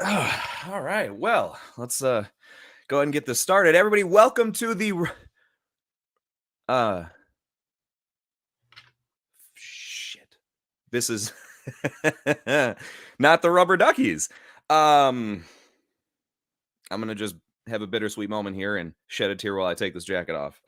All right. Well, let's go ahead and get this started. Everybody, welcome to the shit. This is not the Rubber Duckies. I'm gonna just have a bittersweet moment here and shed a tear while I take this jacket off.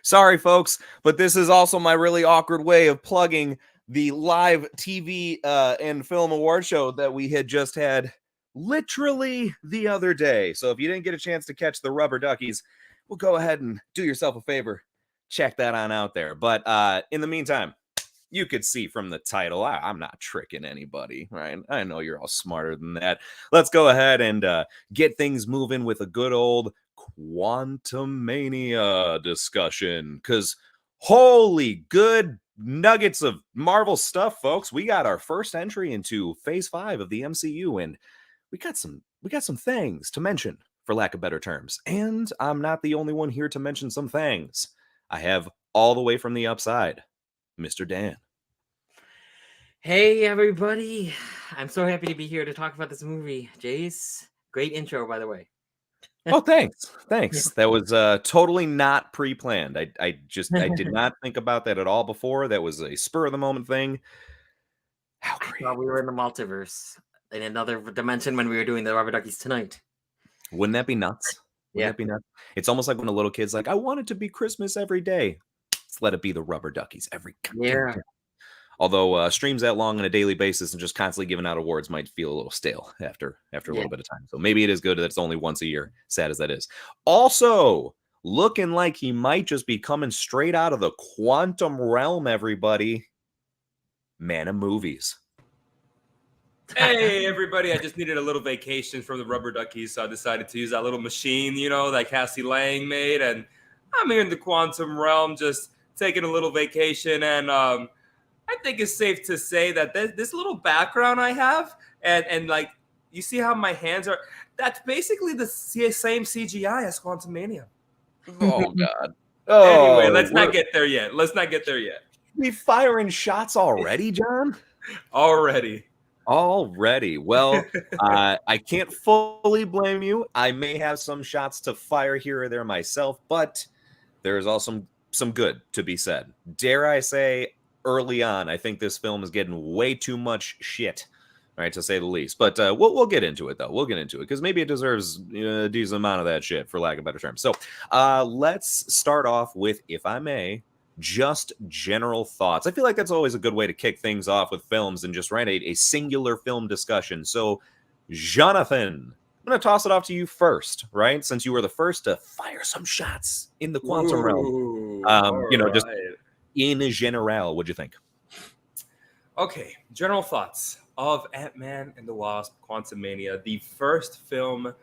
Sorry, folks, but this is also my really awkward way of plugging the live TV and film award show that we had just had literally the other day. So if you didn't get a chance to catch the Rubber Duckies, well, go ahead and do yourself a favor. Check that on out there. But in the meantime, you could see from the title, I'm not tricking anybody, right? I know you're all smarter than that. Let's go ahead and get things moving with a good old Quantumania discussion. Because holy good nuggets of Marvel stuff, folks. We got our first entry into Phase 5 of the MCU, and we got some things to mention, for lack of better terms. And I'm not the only one here to mention some things. I have all the way from the upside, Mr. Dan. Hey, everybody. I'm so happy to be here to talk about this movie. Jace, great intro, by the way. Oh, thanks. Thanks. That was totally not pre-planned. I did not think about that at all before. That was a spur of the moment thing. How great. We were in the multiverse in another dimension when we were doing the Rubber Duckies tonight. Wouldn't that be nuts? Wouldn't that be nuts? It's almost like when a little kid's like, I want it to be Christmas every day. Let's let it be the Rubber Duckies every Yeah. day. Although streams that long on a daily basis and just constantly giving out awards might feel a little stale after a little bit of time. So maybe it is good that it's only once a year, sad as that is. Also, looking like he might just be coming straight out of the quantum realm, everybody. Man of movies. Hey, everybody. I just needed a little vacation from the Rubber Duckies, so I decided to use that little machine, that Cassie Lang made. And I'm here in the quantum realm just taking a little vacation. And I think it's safe to say that this little background I have, and like, you see how my hands are, that's basically the same CGI as Quantumania. Oh, God. Anyway, let's not get there yet. We firing shots already, John? Already. Well, I can't fully blame you. I may have some shots to fire here or there myself, but there is also some good to be said. Dare I say, early on, I think this film is getting way too much shit, right, to say the least. But we'll get into it, though. We'll get into it, because maybe it deserves a decent amount of that shit, for lack of a better term. So let's start off with, if I may, just general thoughts. I feel like that's always a good way to kick things off with films and just write a singular film discussion. So, Jonathan, I'm going to toss it off to you first, right? Since you were the first to fire some shots in the quantum realm. Just in general, what'd you think? Okay, general thoughts of Antman and the Wasp: Quantumania, the first film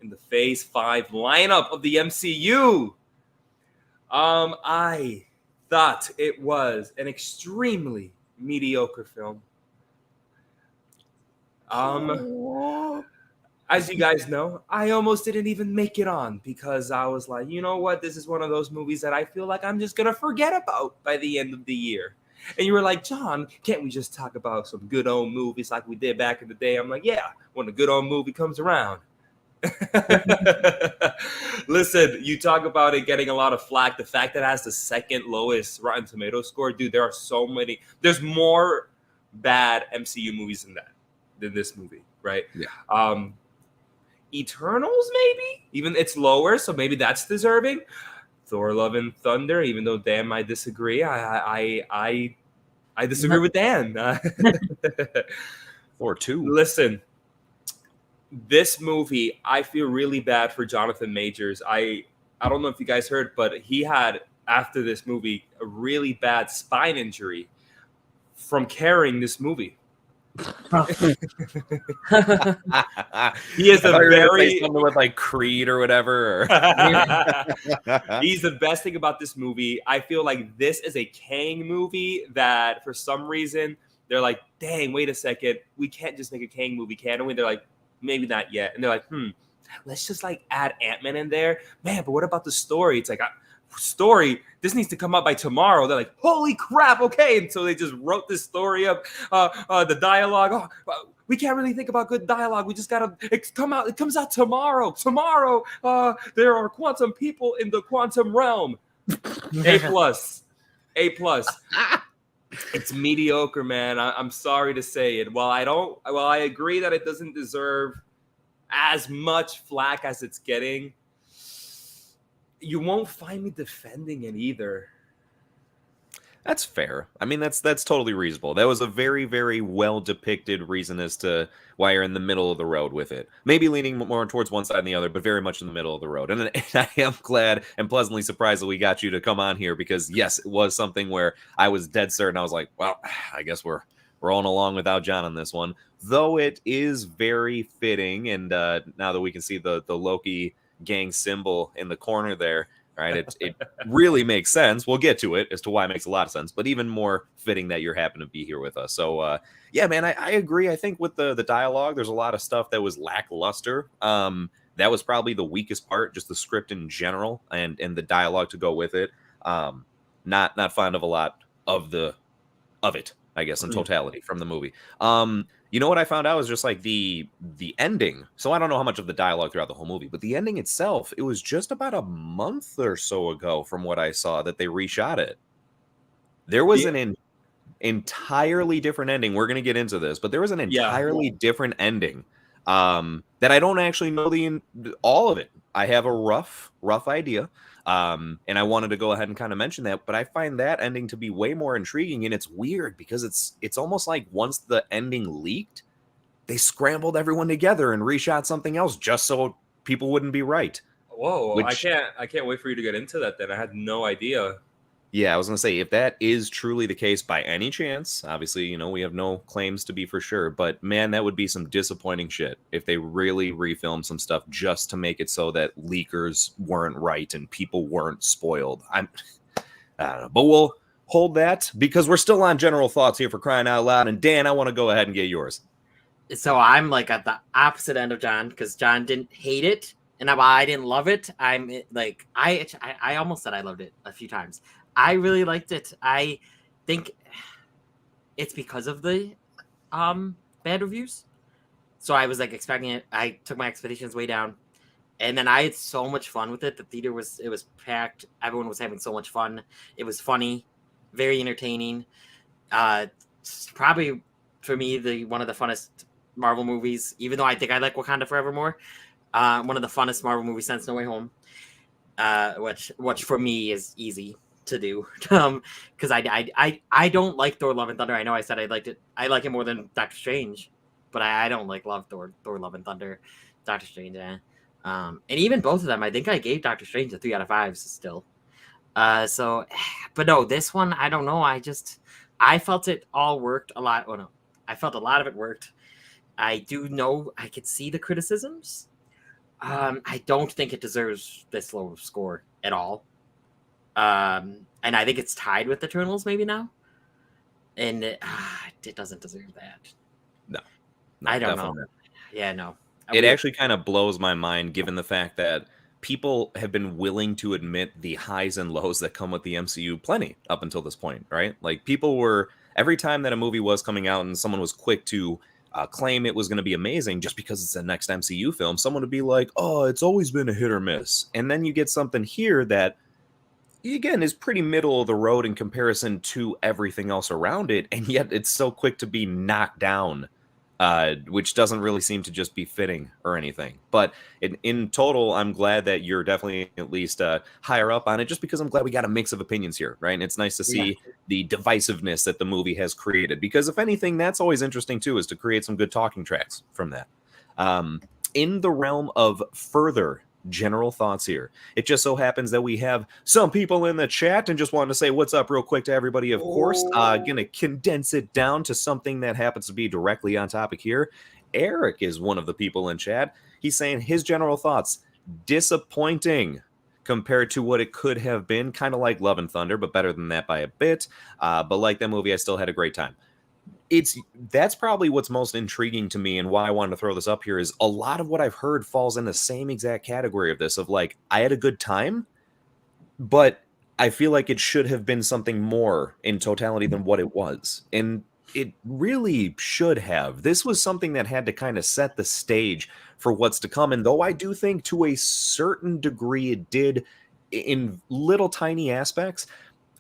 in the Phase 5 lineup of the MCU. I thought it was an extremely mediocre film. As you guys know, I almost didn't even make it on because I was like, you know what? This is one of those movies that I feel like I'm just going to forget about by the end of the year. And you were like, John, can't we just talk about some good old movies like we did back in the day? I'm like, yeah, when a good old movie comes around. Listen, you talk about it getting a lot of flack. The fact that it has the second lowest Rotten Tomatoes score, dude, there are so many. There's more bad MCU movies than this movie, right? Yeah. Eternals, maybe? Even it's lower, so maybe that's deserving. Thor: Love and Thunder, even though Dan might disagree. I disagree with Dan. Thor 2. Listen, this movie, I feel really bad for Jonathan Majors. I don't know if you guys heard, but he had, after this movie, a really bad spine injury from carrying this movie. He is a very something with like Creed or whatever. He's the best thing about this movie. I feel like this is a Kang movie that for some reason they're like, dang, wait a second, we can't just make a Kang movie, can we? They're like, maybe not yet. And they're like, let's just like add Antman in there, man. But what about the story? It's like, story, this needs to come out by tomorrow. They're like, holy crap, okay. And so they just wrote this story up, the dialogue. we can't really think about good dialogue. We just gotta it comes out tomorrow. Tomorrow, there are quantum people in the quantum realm. A plus. It's mediocre, man. I'm sorry to say it. While I agree that it doesn't deserve as much flack as it's getting, you won't find me defending it either. That's fair. I mean, that's totally reasonable. That was a very, very well depicted reason as to why you're in the middle of the road with it. Maybe leaning more towards one side than the other, but very much in the middle of the road. And I am glad and pleasantly surprised that we got you to come on here, because yes, it was something where I was dead certain. I was like, well, I guess we're rolling along without John on this one. Though it is very fitting, and now that we can see the Loki Gang symbol in the corner there, right? It really makes sense. We'll get to it as to why it makes a lot of sense, but even more fitting that you're happen to be here with us. So, yeah, man, I agree. I think with the dialogue, there's a lot of stuff that was lackluster. That was probably the weakest part, just the script in general and the dialogue to go with it. Not fond of a lot of it, I guess, in totality from the movie. You know what I found out was just like the ending. So I don't know how much of the dialogue throughout the whole movie, but the ending itself, it was just about a month or so ago from what I saw that they reshot it. There was an entirely different ending. We're going to get into this, but there was an entirely different ending that I don't actually know all of it. I have a rough idea. And I wanted to go ahead and kind of mention that, but I find that ending to be way more intriguing, and it's weird because it's almost like once the ending leaked, they scrambled everyone together and reshot something else just so people wouldn't be right. Whoa, I can't wait for you to get into that then. I had no idea. Yeah, I was going to say, if that is truly the case by any chance, obviously, you know, we have no claims to be for sure, but man, that would be some disappointing shit if they really refilmed some stuff just to make it so that leakers weren't right and people weren't spoiled. I don't know, but we'll hold that because we're still on general thoughts here for crying out loud. And Dan, I want to go ahead and get yours. So I'm like at the opposite end of John, because John didn't hate it, and I didn't love it. I'm like, I almost said I loved it a few times. I really liked it. I think it's because of the bad reviews. So I was like expecting it. I took my expectations way down. And then I had so much fun with it. The theater was packed. Everyone was having so much fun. It was funny, very entertaining. Probably for me, one of the funnest Marvel movies, even though I think I like Wakanda Forever more. One of the funnest Marvel movies since No Way Home. Which for me is easy to do, because I don't like Thor: Love and Thunder. I know I said I liked it. I like it more than Doctor Strange, but I don't love Thor: Love and Thunder. Doctor Strange, and even both of them, I think I gave Doctor Strange a 3 out of 5 still. So, but no, this one I don't know. I felt it all worked a lot. Oh no, I felt a lot of it worked. I do know I could see the criticisms. I don't think it deserves this low score at all. And I think it's tied with Eternals maybe now. And it doesn't deserve that. No I don't know. Not. Yeah, no. It actually kind of blows my mind given the fact that people have been willing to admit the highs and lows that come with the MCU plenty up until this point, right? Like people were, every time that a movie was coming out and someone was quick to claim it was going to be amazing just because it's the next MCU film, someone would be like, oh, it's always been a hit or miss. And then you get something here that, again, is pretty middle of the road in comparison to everything else around it, and yet it's so quick to be knocked down, which doesn't really seem to just be fitting or anything. But in total, I'm glad that you're definitely at least higher up on it, just because I'm glad we got a mix of opinions here, right? And it's nice to see the divisiveness that the movie has created, because if anything, that's always interesting too, is to create some good talking tracks from that. In the realm of further general thoughts here, it just so happens that we have some people in the chat, and just wanted to say what's up real quick to everybody. Of course, gonna condense it down to something that happens to be directly on topic here. Eric is one of the people in chat. He's saying his general thoughts: disappointing compared to what it could have been, kind of like Love and Thunder, but better than that by a bit. But like that movie, I still had a great time. That's probably what's most intriguing to me, and why I wanted to throw this up here, is a lot of what I've heard falls in the same exact category of this, of like, I had a good time, but I feel like it should have been something more in totality than what it was. And it really should have. This was something that had to kind of set the stage for what's to come. And though I do think to a certain degree it did in little tiny aspects,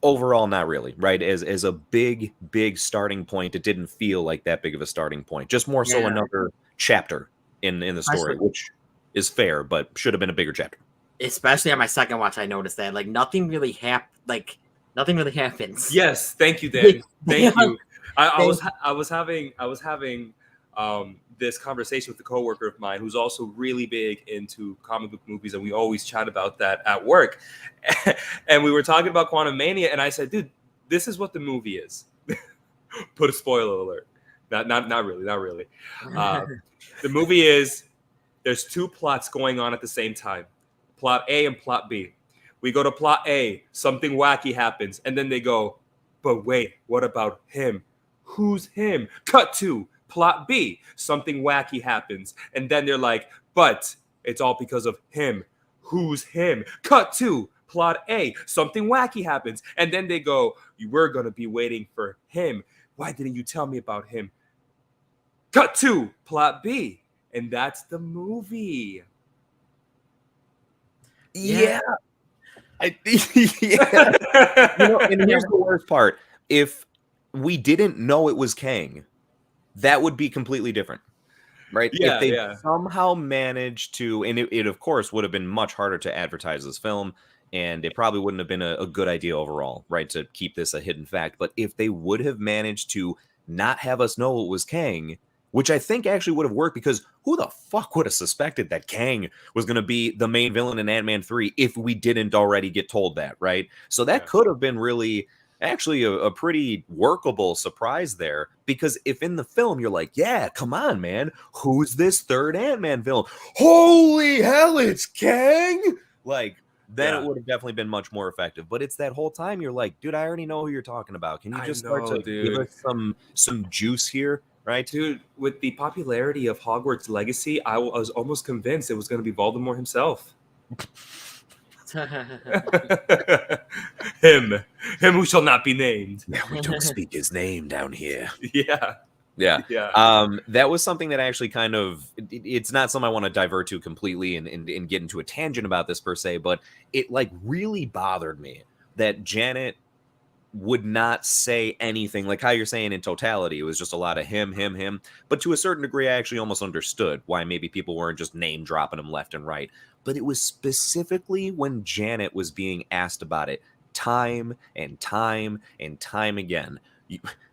overall not really, right? As a big starting point, it didn't feel like that big of a starting point. Just more so another chapter in the story, which is fair, but should have been a bigger chapter. Especially on my second watch, I noticed that like nothing really happens. Yes, thank you, Dan. Thank you. I was having this conversation with a coworker of mine who's also really big into comic book movies, and we always chat about that at work. And we were talking about Quantumania, and I said, "Dude, this is what the movie is." Put a spoiler alert. Not really. The movie is there's two plots going on at the same time, plot A and plot B. We go to plot A, something wacky happens, and then they go, but wait, what about him? Who's him? Cut to plot B, something wacky happens, and then they're like, but it's all because of him. Who's him? Cut to plot A, something wacky happens, and then they go, we're going to be waiting for him. Why didn't you tell me about him? Cut to plot B, and that's the movie. Yeah. And here's the worst part. If we didn't know it was Kang, that would be completely different, right? Yeah, if they somehow managed to, and it of course would have been much harder to advertise this film, and it probably wouldn't have been a good idea overall, right, to keep this a hidden fact. But if they would have managed to not have us know it was Kang, which I think actually would have worked, because who the fuck would have suspected that Kang was going to be the main villain in Ant-Man 3 if we didn't already get told that, right? So that could have been really actually a pretty workable surprise there, because if in the film you're like, yeah, come on, man, who's this third Ant-Man villain? Holy hell, it's Kang! Like, then it would have definitely been much more effective. But it's that whole time you're like, dude, I already know who you're talking about. Can you just start to give us some juice here? Right, dude, with the popularity of Hogwarts Legacy, I was almost convinced it was going to be Voldemort himself. him who shall not be named. Yeah, we don't speak his name down here. Yeah. That was something that actually kind of, it's not something I want to divert to completely and get into a tangent about this per se, but it like really bothered me that Janet would not say anything, like how you're saying in totality. It was just a lot of him. But to a certain degree, I actually almost understood why maybe people weren't just name dropping him left and right. But it was specifically when Janet was being asked about it time and time again.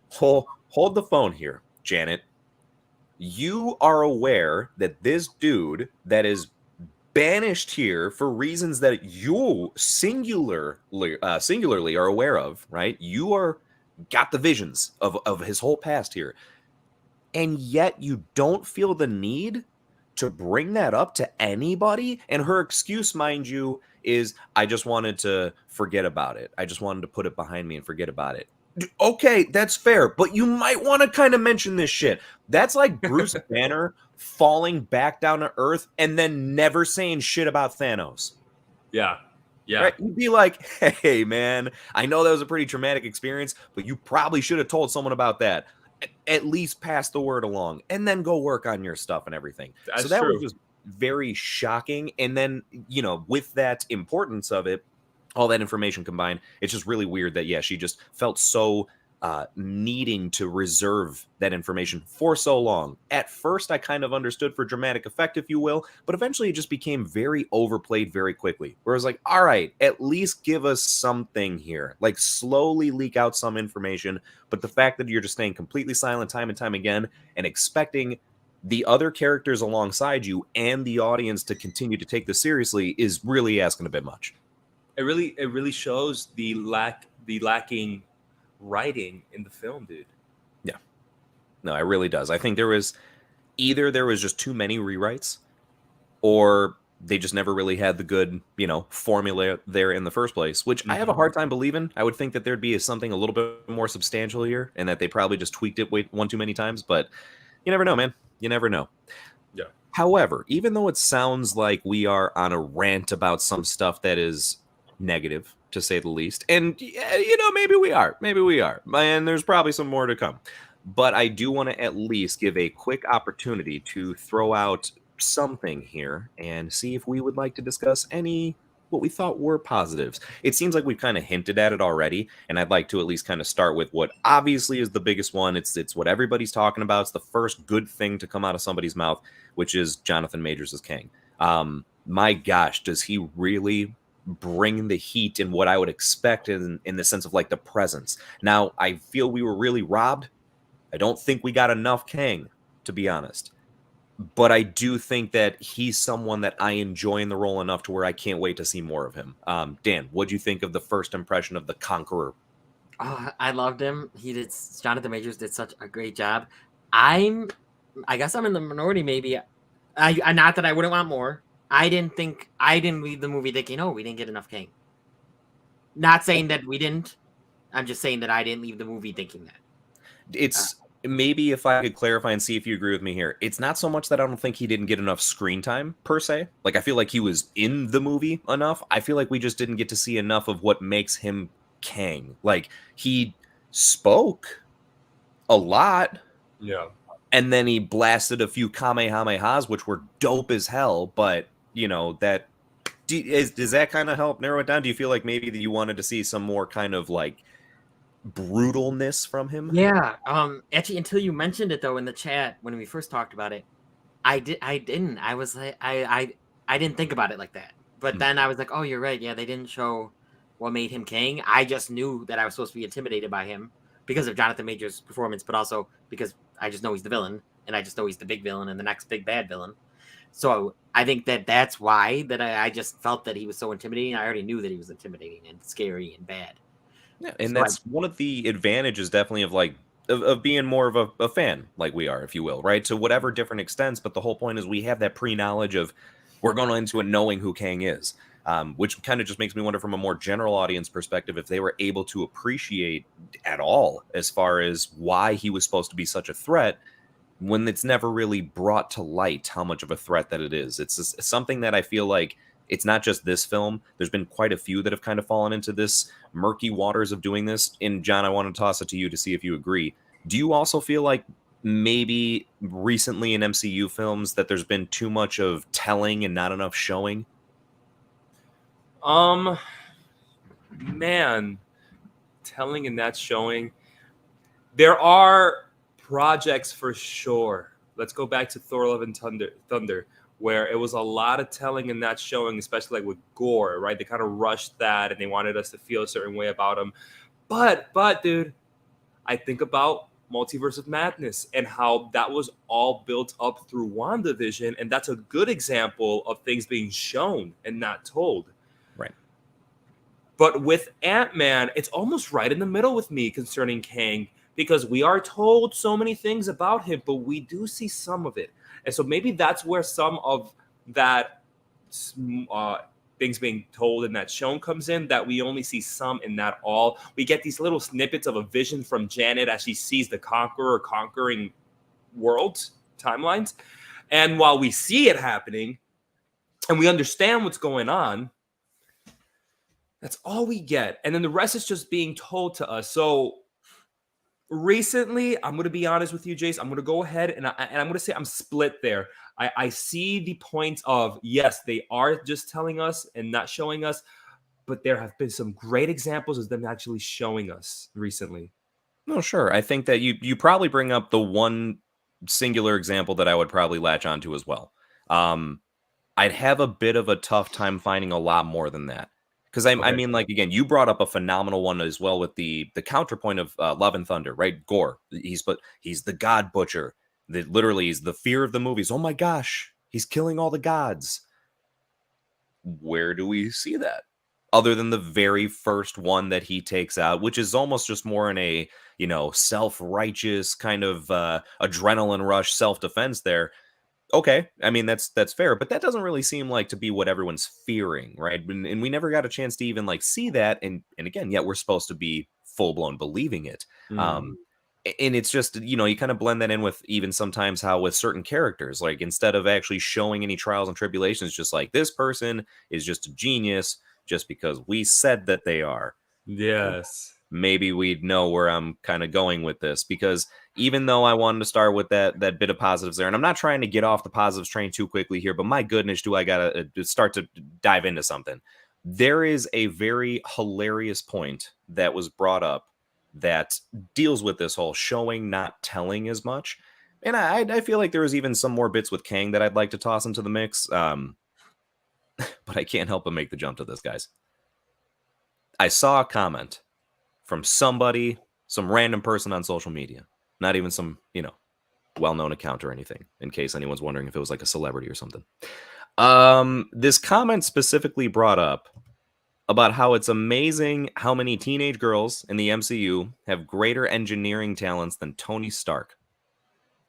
Hold the phone here, Janet. You are aware that this dude that is banished here for reasons that you singularly are aware of, right? You are got the visions of his whole past here, and yet you don't feel the need to bring that up to anybody. And her excuse, mind you, is, I just wanted to forget about it. I just wanted to put it behind me and forget about it. Okay, that's fair, but you might want to kind of mention this shit. That's like Bruce Banner falling back down to Earth and then never saying shit about Thanos. Yeah. Right? You'd be like, hey, man, I know that was a pretty traumatic experience, but you probably should have told someone about that. At least pass the word along and then go work on your stuff and everything. That's so that true. was just very shocking. And then, with that importance of it, all that information combined, it's just really weird that, she just felt so needing to reserve that information for so long. At first, I kind of understood for dramatic effect, if you will, but eventually it just became very overplayed very quickly. Where I was like, all right, at least give us something here. Like, slowly leak out some information, but the fact that you're just staying completely silent time and time again and expecting the other characters alongside you and the audience to continue to take this seriously is really asking a bit much. It really shows the lacking writing in the film, dude. Yeah. No, it really does. I think there was just too many rewrites, or they just never really had the good, formula there in the first place, which I have a hard time believing. I would think that there'd be something a little bit more substantial here, and that they probably just tweaked it one too many times, but you never know, man. You never know. Yeah. However, even though it sounds like we are on a rant about some stuff that is negative, to say the least, and maybe we are, and there's probably some more to come, but I do want to at least give a quick opportunity to throw out something here and see if we would like to discuss any what we thought were positives. It seems like we've kind of hinted at it already, and I'd like to at least kind of start with what obviously is the biggest one. It's what everybody's talking about. It's the first good thing to come out of somebody's mouth, which is Jonathan Majors as Kang. My gosh, does he really bring the heat in what I would expect in the sense of like the presence? Now, I feel we were really robbed. I don't think we got enough Kang, to be honest. But I do think that he's someone that I enjoy in the role enough to where I can't wait to see more of him. Dan, what do you think of the first impression of the Conqueror? I loved him. Jonathan Majors did such a great job. I guess I'm in the minority. Maybe I not that I wouldn't want more. I didn't leave the movie thinking, oh, we didn't get enough Kang. Not saying that we didn't. I'm just saying that I didn't leave the movie thinking that. It's maybe if I could clarify and see if you agree with me here. It's not so much that I don't think he didn't get enough screen time per se. Like I feel like he was in the movie enough. I feel like we just didn't get to see enough of what makes him Kang. Like he spoke a lot. Yeah. And then he blasted a few Kamehamehas, which were dope as hell. But, you know, does that kind of help narrow it down? Do you feel like maybe that you wanted to see some more kind of like brutalness from him? Yeah. Actually, until you mentioned it though in the chat when we first talked about it, I didn't. I was like, I didn't think about it like that. But then I was like, oh, you're right. Yeah, they didn't show what made him Kang. I just knew that I was supposed to be intimidated by him because of Jonathan Majors' performance, but also because I just know he's the villain, and I just know he's the big villain and the next big bad villain. So I think that's why that I just felt that he was so intimidating. I already knew that he was intimidating and scary and bad. Yeah, and so that's one of the advantages definitely of like of being more of a fan like we are, if you will, right? To whatever different extents, but the whole point is we have that pre-knowledge of we're going into it knowing who Kang is, which kind of just makes me wonder from a more general audience perspective if they were able to appreciate at all as far as why he was supposed to be such a threat when it's never really brought to light how much of a threat that it is. It's something that I feel like it's not just this film. There's been quite a few that have kind of fallen into this murky waters of doing this. And John, I want to toss it to you to see if you agree. Do you also feel like maybe recently in MCU films that there's been too much of telling and not enough showing? Man, telling and not showing. There are projects for sure. Let's go back to Thor: Love and Thunder, where it was a lot of telling and not showing, especially like with gore, right? They kind of rushed that and they wanted us to feel a certain way about him. But dude, I think about Multiverse of Madness and how that was all built up through WandaVision, and that's a good example of things being shown and not told. Right. But with Antman, it's almost right in the middle with me concerning Kang, because we are told so many things about him, but we do see some of it. And so maybe that's where some of that things being told and that shown comes in, that we only see some and not all. We get these little snippets of a vision from Janet as she sees the Conqueror conquering worlds, timelines. And while we see it happening and we understand what's going on, that's all we get. And then the rest is just being told to us. So recently, I'm going to be honest with you, Jace. I'm going to go ahead and I'm going to say I'm split there. I see the point of, yes, they are just telling us and not showing us, but there have been some great examples of them actually showing us recently. No, sure. I think that you probably bring up the one singular example that I would probably latch onto as well. I'd have a bit of a tough time finding a lot more than that. Because I mean, like, again, you brought up a phenomenal one as well with the counterpoint of Love and Thunder, right? Gore. He's the God Butcher. That literally is the fear of the movies. Oh my gosh, he's killing all the gods. Where do we see that? Other than the very first one that he takes out, which is almost just more in a, self-righteous kind of adrenaline rush self-defense there. Okay, I mean, that's fair, but that doesn't really seem like to be what everyone's fearing, right? And we never got a chance to even like see that, and again, yet we're supposed to be full-blown believing it. And it's just, you kind of blend that in with even sometimes how with certain characters, like instead of actually showing any trials and tribulations, just like this person is just a genius just because we said that they are. Yes. Maybe we'd know where I'm kind of going with this, because even though I wanted to start with that bit of positives there, and I'm not trying to get off the positives train too quickly here, but my goodness, do I gotta start to dive into something. There is a very hilarious point that was brought up that deals with this whole showing, not telling as much. And I feel like there was even some more bits with Kang that I'd like to toss into the mix. But I can't help but make the jump to this, guys. I saw a comment from somebody, some random person on social media, not even some, well-known account or anything, in case anyone's wondering if it was like a celebrity or something. This comment specifically brought up about how it's amazing how many teenage girls in the MCU have greater engineering talents than Tony Stark.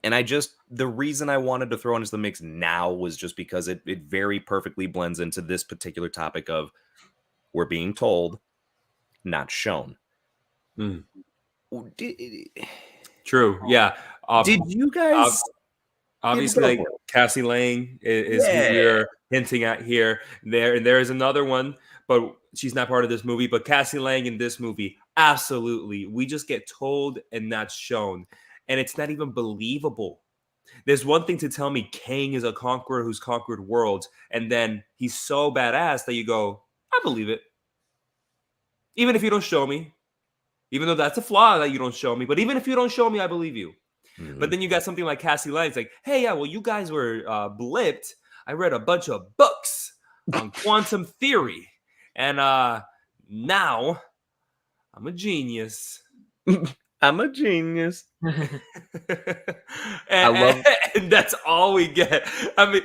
And the reason I wanted to throw into the mix now was just because it very perfectly blends into this particular topic of we're being told, not shown. True. Yeah. Did you guys... Obviously, like Cassie Lang is who we're hinting at here. There is another one, but she's not part of this movie. But Cassie Lang in this movie, absolutely. We just get told and not shown. And it's not even believable. There's one thing to tell me Kang is a conqueror who's conquered worlds, and then he's so badass that you go, I believe it. Even if you don't show me. Even though that's a flaw that you don't show me. But even if you don't show me, I believe you. Mm-hmm. But then you got something like Cassie Lang. It's like, hey, yeah, well, you guys were blipped. I read a bunch of books on quantum theory. And now I'm a genius. I'm a genius. and that's all we get. I mean,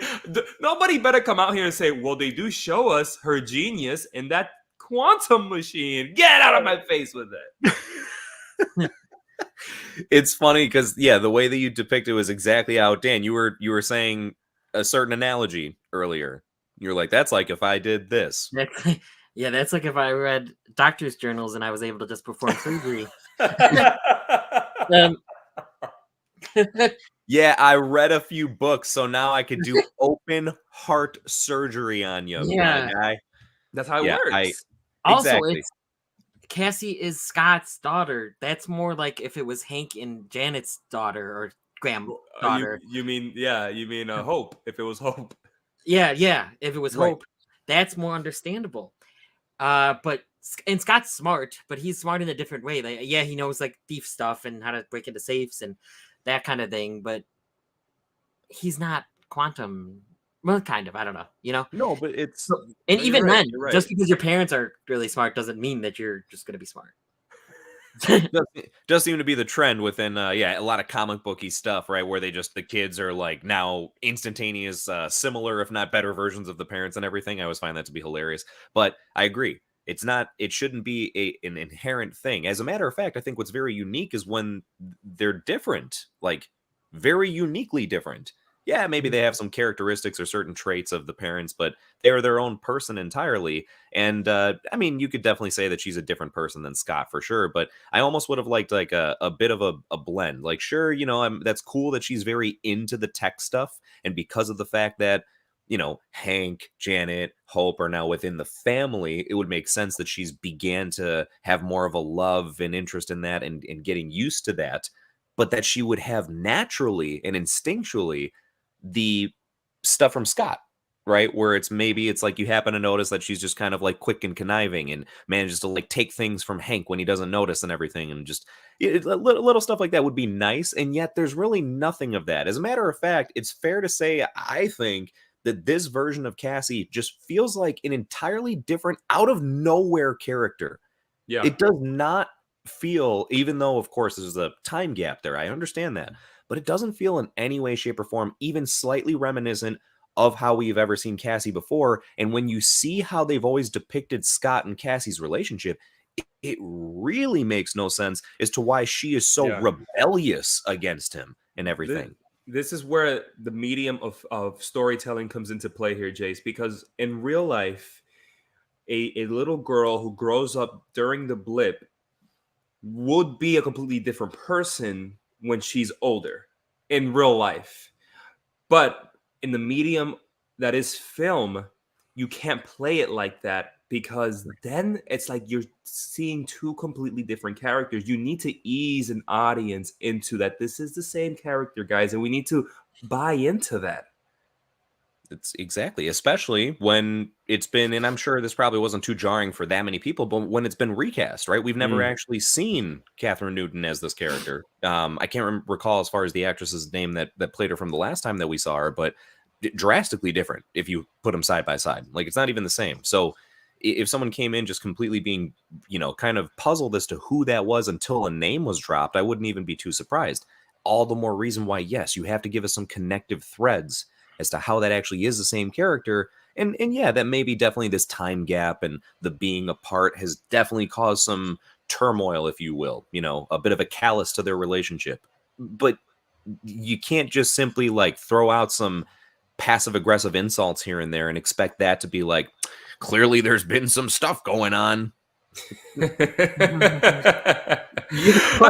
nobody better come out here and say, well, they do show us her genius in that quantum machine. Get out of my face with it. It's funny because, the way that you depict it was exactly how, Dan, you were saying a certain analogy earlier. You're like, that's like if I did this. That's like if I read doctor's journals and I was able to just perform surgery. Yeah, I read a few books, so now I could do open heart surgery on you. Yeah, guy. That's how it works. Also, Cassie is Scott's daughter. That's more like if it was Hank and Janet's daughter or granddaughter. You mean Hope? If it was Hope. Yeah. If it was Hope, that's more understandable. And Scott's smart, but he's smart in a different way. Like, he knows like thief stuff and how to break into safes and that kind of thing. But he's not quantum. Well, kind of. I don't know. No, but it's and even then, just because your parents are really smart doesn't mean that you're just going to be smart. does seem to be the trend within a lot of comic booky stuff, right? Where the kids are like now instantaneous, similar if not better versions of the parents and everything. I always find that to be hilarious. But I agree. It shouldn't be an inherent thing. As a matter of fact, I think what's very unique is when they're different, like very uniquely different. Yeah, maybe they have some characteristics or certain traits of the parents, but they're their own person entirely. And I mean, you could definitely say that she's a different person than Scott for sure. But I almost would have liked like a bit of a blend. Like, sure, that's cool that she's very into the tech stuff. And because of the fact that, Hank, Janet, Hope are now within the family, it would make sense that she's began to have more of a love and interest in that and getting used to that. But that she would have naturally and instinctually the stuff from Scott, right? Where it's like you happen to notice that she's just kind of like quick and conniving and manages to like take things from Hank when he doesn't notice and everything. And just little stuff like that would be nice. And yet there's really nothing of that. As a matter of fact, it's fair to say, I think that this version of Cassie just feels like an entirely different out of nowhere character. Yeah. It does not feel, even though of course there's a time gap there. I understand that. But it doesn't feel in any way, shape, or form even slightly reminiscent of how we've ever seen Cassie before. And when you see how they've always depicted Scott and Cassie's relationship, it really makes no sense as to why she is so rebellious against him and everything. This is where the medium of storytelling comes into play here, Jace, because in real life, a little girl who grows up during the blip would be a completely different person when she's older in real life. But in the medium that is film, you can't play it like that because then it's like you're seeing two completely different characters. You need to ease an audience into that this is the same character, guys, and we need to buy into that. It's exactly, especially when it's been, and I'm sure this probably wasn't too jarring for that many people, but when it's been recast, right? We've never actually seen Catherine Newton as this character. I can't recall as far as the actress's name that played her from the last time that we saw her, but drastically different if you put them side by side. Like, it's not even the same. So if someone came in just completely being, kind of puzzled as to who that was until a name was dropped, I wouldn't even be too surprised. All the more reason why, yes, you have to give us some connective threads as to how that actually is the same character. And yeah, that maybe definitely this time gap and the being apart has definitely caused some turmoil, if you will, a bit of a callous to their relationship. But you can't just simply like throw out some passive aggressive insults here and there and expect that to be like, clearly there's been some stuff going on. I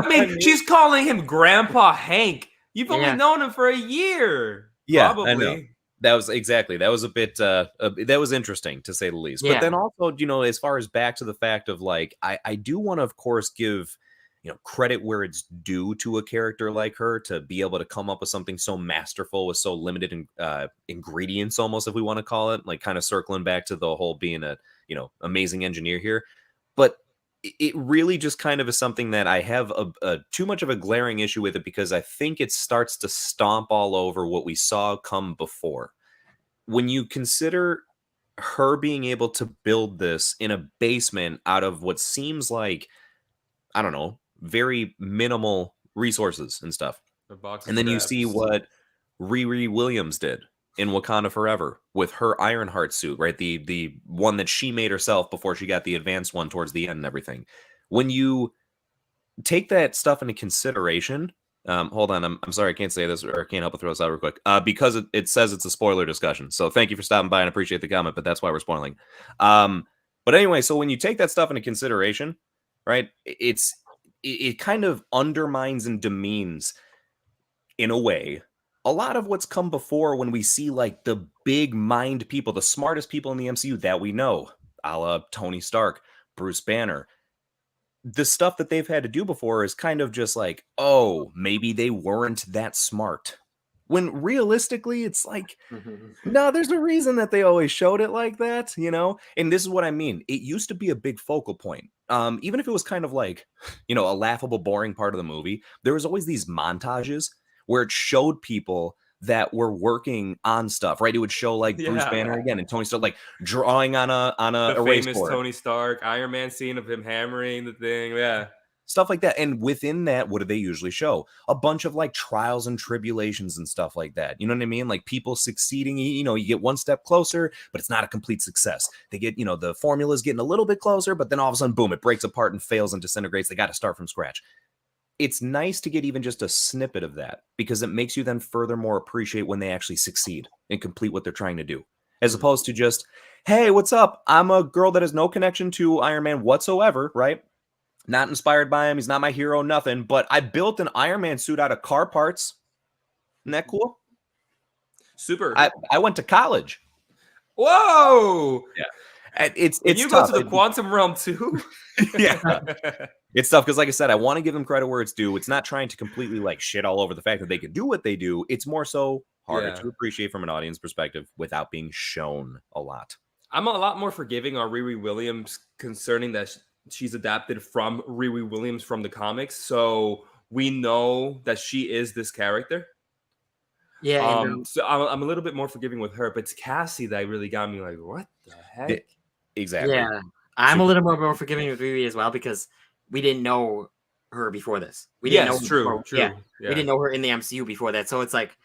mean, she's calling him Grandpa Hank. You've only known him for a year. Yeah, probably. I know. That was a bit that was interesting to say the least. But then also, as far as back to the fact of like, I do want to, of course, give credit where it's due to a character like her to be able to come up with something so masterful with so limited ingredients, almost, if we want to call it, like kind of circling back to the whole being a amazing engineer here. But it really just kind of is something that I have a too much of a glaring issue with it, because I think it starts to stomp all over what we saw come before. When you consider her being able to build this in a basement out of what seems like, I don't know, very minimal resources and stuff. And then you see what Riri Williams did in Wakanda Forever with her Ironheart suit, right? The one that she made herself before she got the advanced one towards the end and everything. When you take that stuff into consideration, hold on, I'm sorry, I can't say this, or I can't help but throw this out real quick, because it says it's a spoiler discussion. So thank you for stopping by and appreciate the comment, but that's why we're spoiling. But anyway, so when you take that stuff into consideration, right, it kind of undermines and demeans, in a way, a lot of what's come before when we see like the big mind people, the smartest people in the MCU that we know, a la Tony Stark, Bruce Banner. The stuff that they've had to do before is kind of just like, oh, maybe they weren't that smart. When realistically, it's like, no, there's a reason that they always showed it like that, And this is what I mean. It used to be a big focal point. Even if it was kind of like, a laughable, boring part of the movie, there was always these montages where it showed people that were working on stuff, right? It would show like Bruce Banner again and Tony Stark like drawing on a the erase famous board. Tony Stark Iron Man scene of him hammering the thing, stuff like that. And within that, what do they usually show? A bunch of like trials and tribulations and stuff like that. You know what I mean? Like people succeeding, you get one step closer, but it's not a complete success. They get, the formula's getting a little bit closer, but then all of a sudden, boom, it breaks apart and fails and disintegrates. They got to start from scratch. It's nice to get even just a snippet of that, because it makes you then furthermore appreciate when they actually succeed and complete what they're trying to do, as opposed to just, hey, what's up? I'm a girl that has no connection to Iron Man whatsoever, right? Not inspired by him. He's not my hero, nothing. But I built an Iron Man suit out of car parts. Isn't that cool? Super. I went to college. Whoa! Yeah. It's you tough. Go to the quantum realm too? Yeah. It's tough because, like I said, I want to give them credit where it's due. It's not trying to completely like shit all over the fact that they can do what they do. It's more so harder to appreciate from an audience perspective without being shown a lot. I'm a lot more forgiving on Riri Williams concerning that she's adapted from Riri Williams from the comics. So we know that she is this character. Yeah. So I'm a little bit more forgiving with her, but it's Cassie that really got me like, what the heck? Exactly. Yeah. I'm a little more forgiving with Riri as well, because we didn't know her before this. We didn't know her true. Yeah. We didn't know her in the MCU before that. So it's like,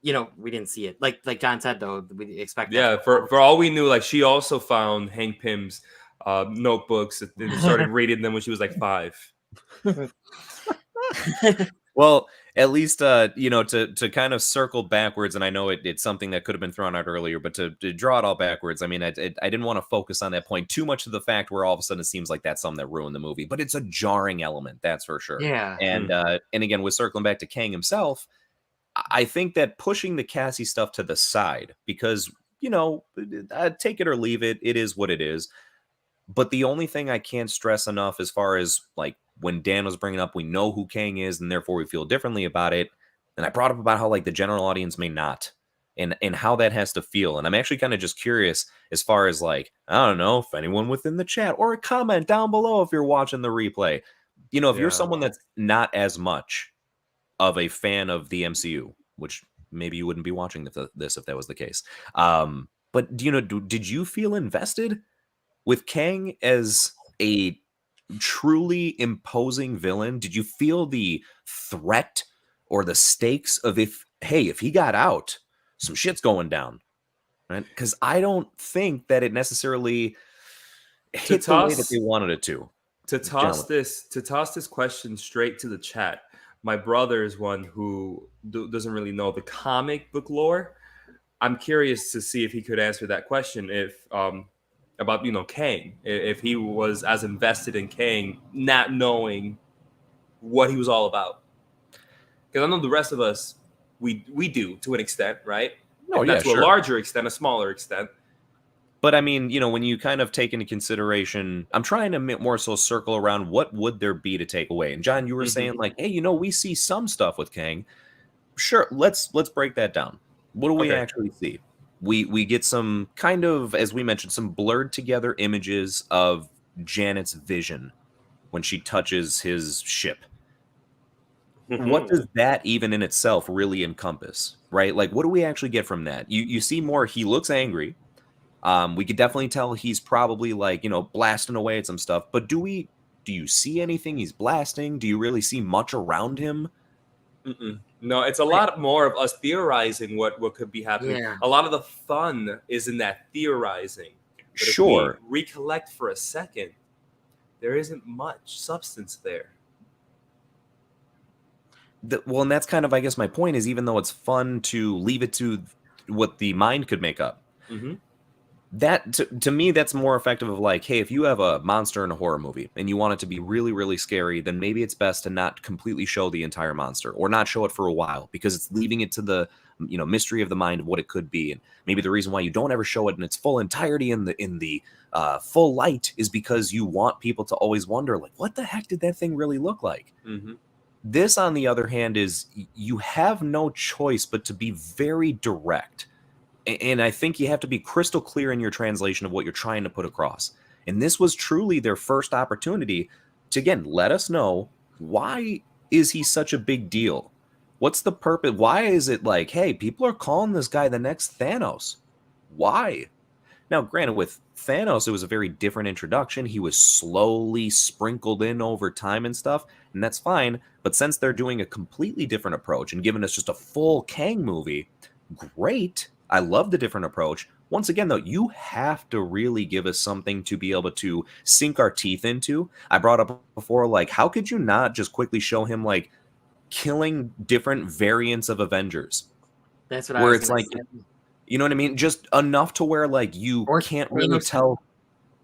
we didn't see it. Like John said, though, we expect. Yeah, for all we knew, like she also found Hank Pym's notebooks and started reading them when she was like 5. Well, at least to kind of circle backwards, and I know it's something that could have been thrown out earlier, but to draw it all backwards, I mean, I didn't want to focus on that point too much, to the fact where all of a sudden it seems like that's something that ruined the movie, but it's a jarring element, that's for sure. Yeah. And again, with circling back to Kang himself, I think that pushing the Cassie stuff to the side, because take it or leave it, it is what it is. But the only thing I can't stress enough, as far as like when Dan was bringing up, we know who Kang is, and therefore we feel differently about it. And I brought up about how like the general audience may not, and how that has to feel. And I'm actually kind of just curious, as far as like, I don't know if anyone within the chat or a comment down below if you're watching the replay, you know, if you're someone that's not as much of a fan of the MCU, which maybe you wouldn't be watching this if that was the case. But do you know, did you feel invested with Kang as a truly imposing villain? Did you feel the threat or the stakes of if he got out, some shit's going down, right? Because I don't think that it necessarily hit the way that they wanted it to. To toss this question straight to the chat. My brother is one who doesn't really know the comic book lore. I'm curious to see if he could answer that question. If about Kang, if he was as invested in Kang, not knowing what he was all about. Because I know the rest of us, we do to an extent, right? No, not to a larger extent, a smaller extent. But I mean, when you kind of take into consideration, I'm trying to more so circle around what would there be to take away. And John, you were saying like, hey, we see some stuff with Kang. Sure, let's break that down. What do we actually see? We get some kind of, as we mentioned, some blurred together images of Janet's vision when she touches his ship. What does that even in itself really encompass, right? Like, what do we actually get from that? You see more, he looks angry. We could definitely tell he's probably like, blasting away at some stuff. But do you see anything he's blasting? Do you really see much around him? No, it's a lot more of us theorizing what could be happening. Yeah. A lot of the fun is in that theorizing. But sure. If we recollect for a second, there isn't much substance there. Well, and that's kind of, I guess, my point is, even though it's fun to leave it to what the mind could make up, that to me, that's more effective of like, hey, if you have a monster in a horror movie and you want it to be really, really scary, then maybe it's best to not completely show the entire monster or not show it for a while, because it's leaving it to the mystery of the mind of what it could be. And maybe the reason why you don't ever show it in its full entirety in the full light is because you want people to always wonder, like, what the heck did that thing really look like? This, on the other hand, is you have no choice but to be very direct. And I think you have to be crystal clear in your translation of what you're trying to put across. And this was truly their first opportunity to, again, let us know, why is he such a big deal? What's the purpose? Why is it like, hey, people are calling this guy the next Thanos? Why? Now, granted, with Thanos, it was a very different introduction. He was slowly sprinkled in over time and stuff, and that's fine. But since they're doing a completely different approach and giving us just a full Kang movie, great. I love the different approach. Once again, though, you have to really give us something to be able to sink our teeth into. I brought up before, like, how could you not just quickly show him, like, killing different variants of Avengers? That's what I was gonna say. You know what I mean? Just enough to where, like, you can't really tell.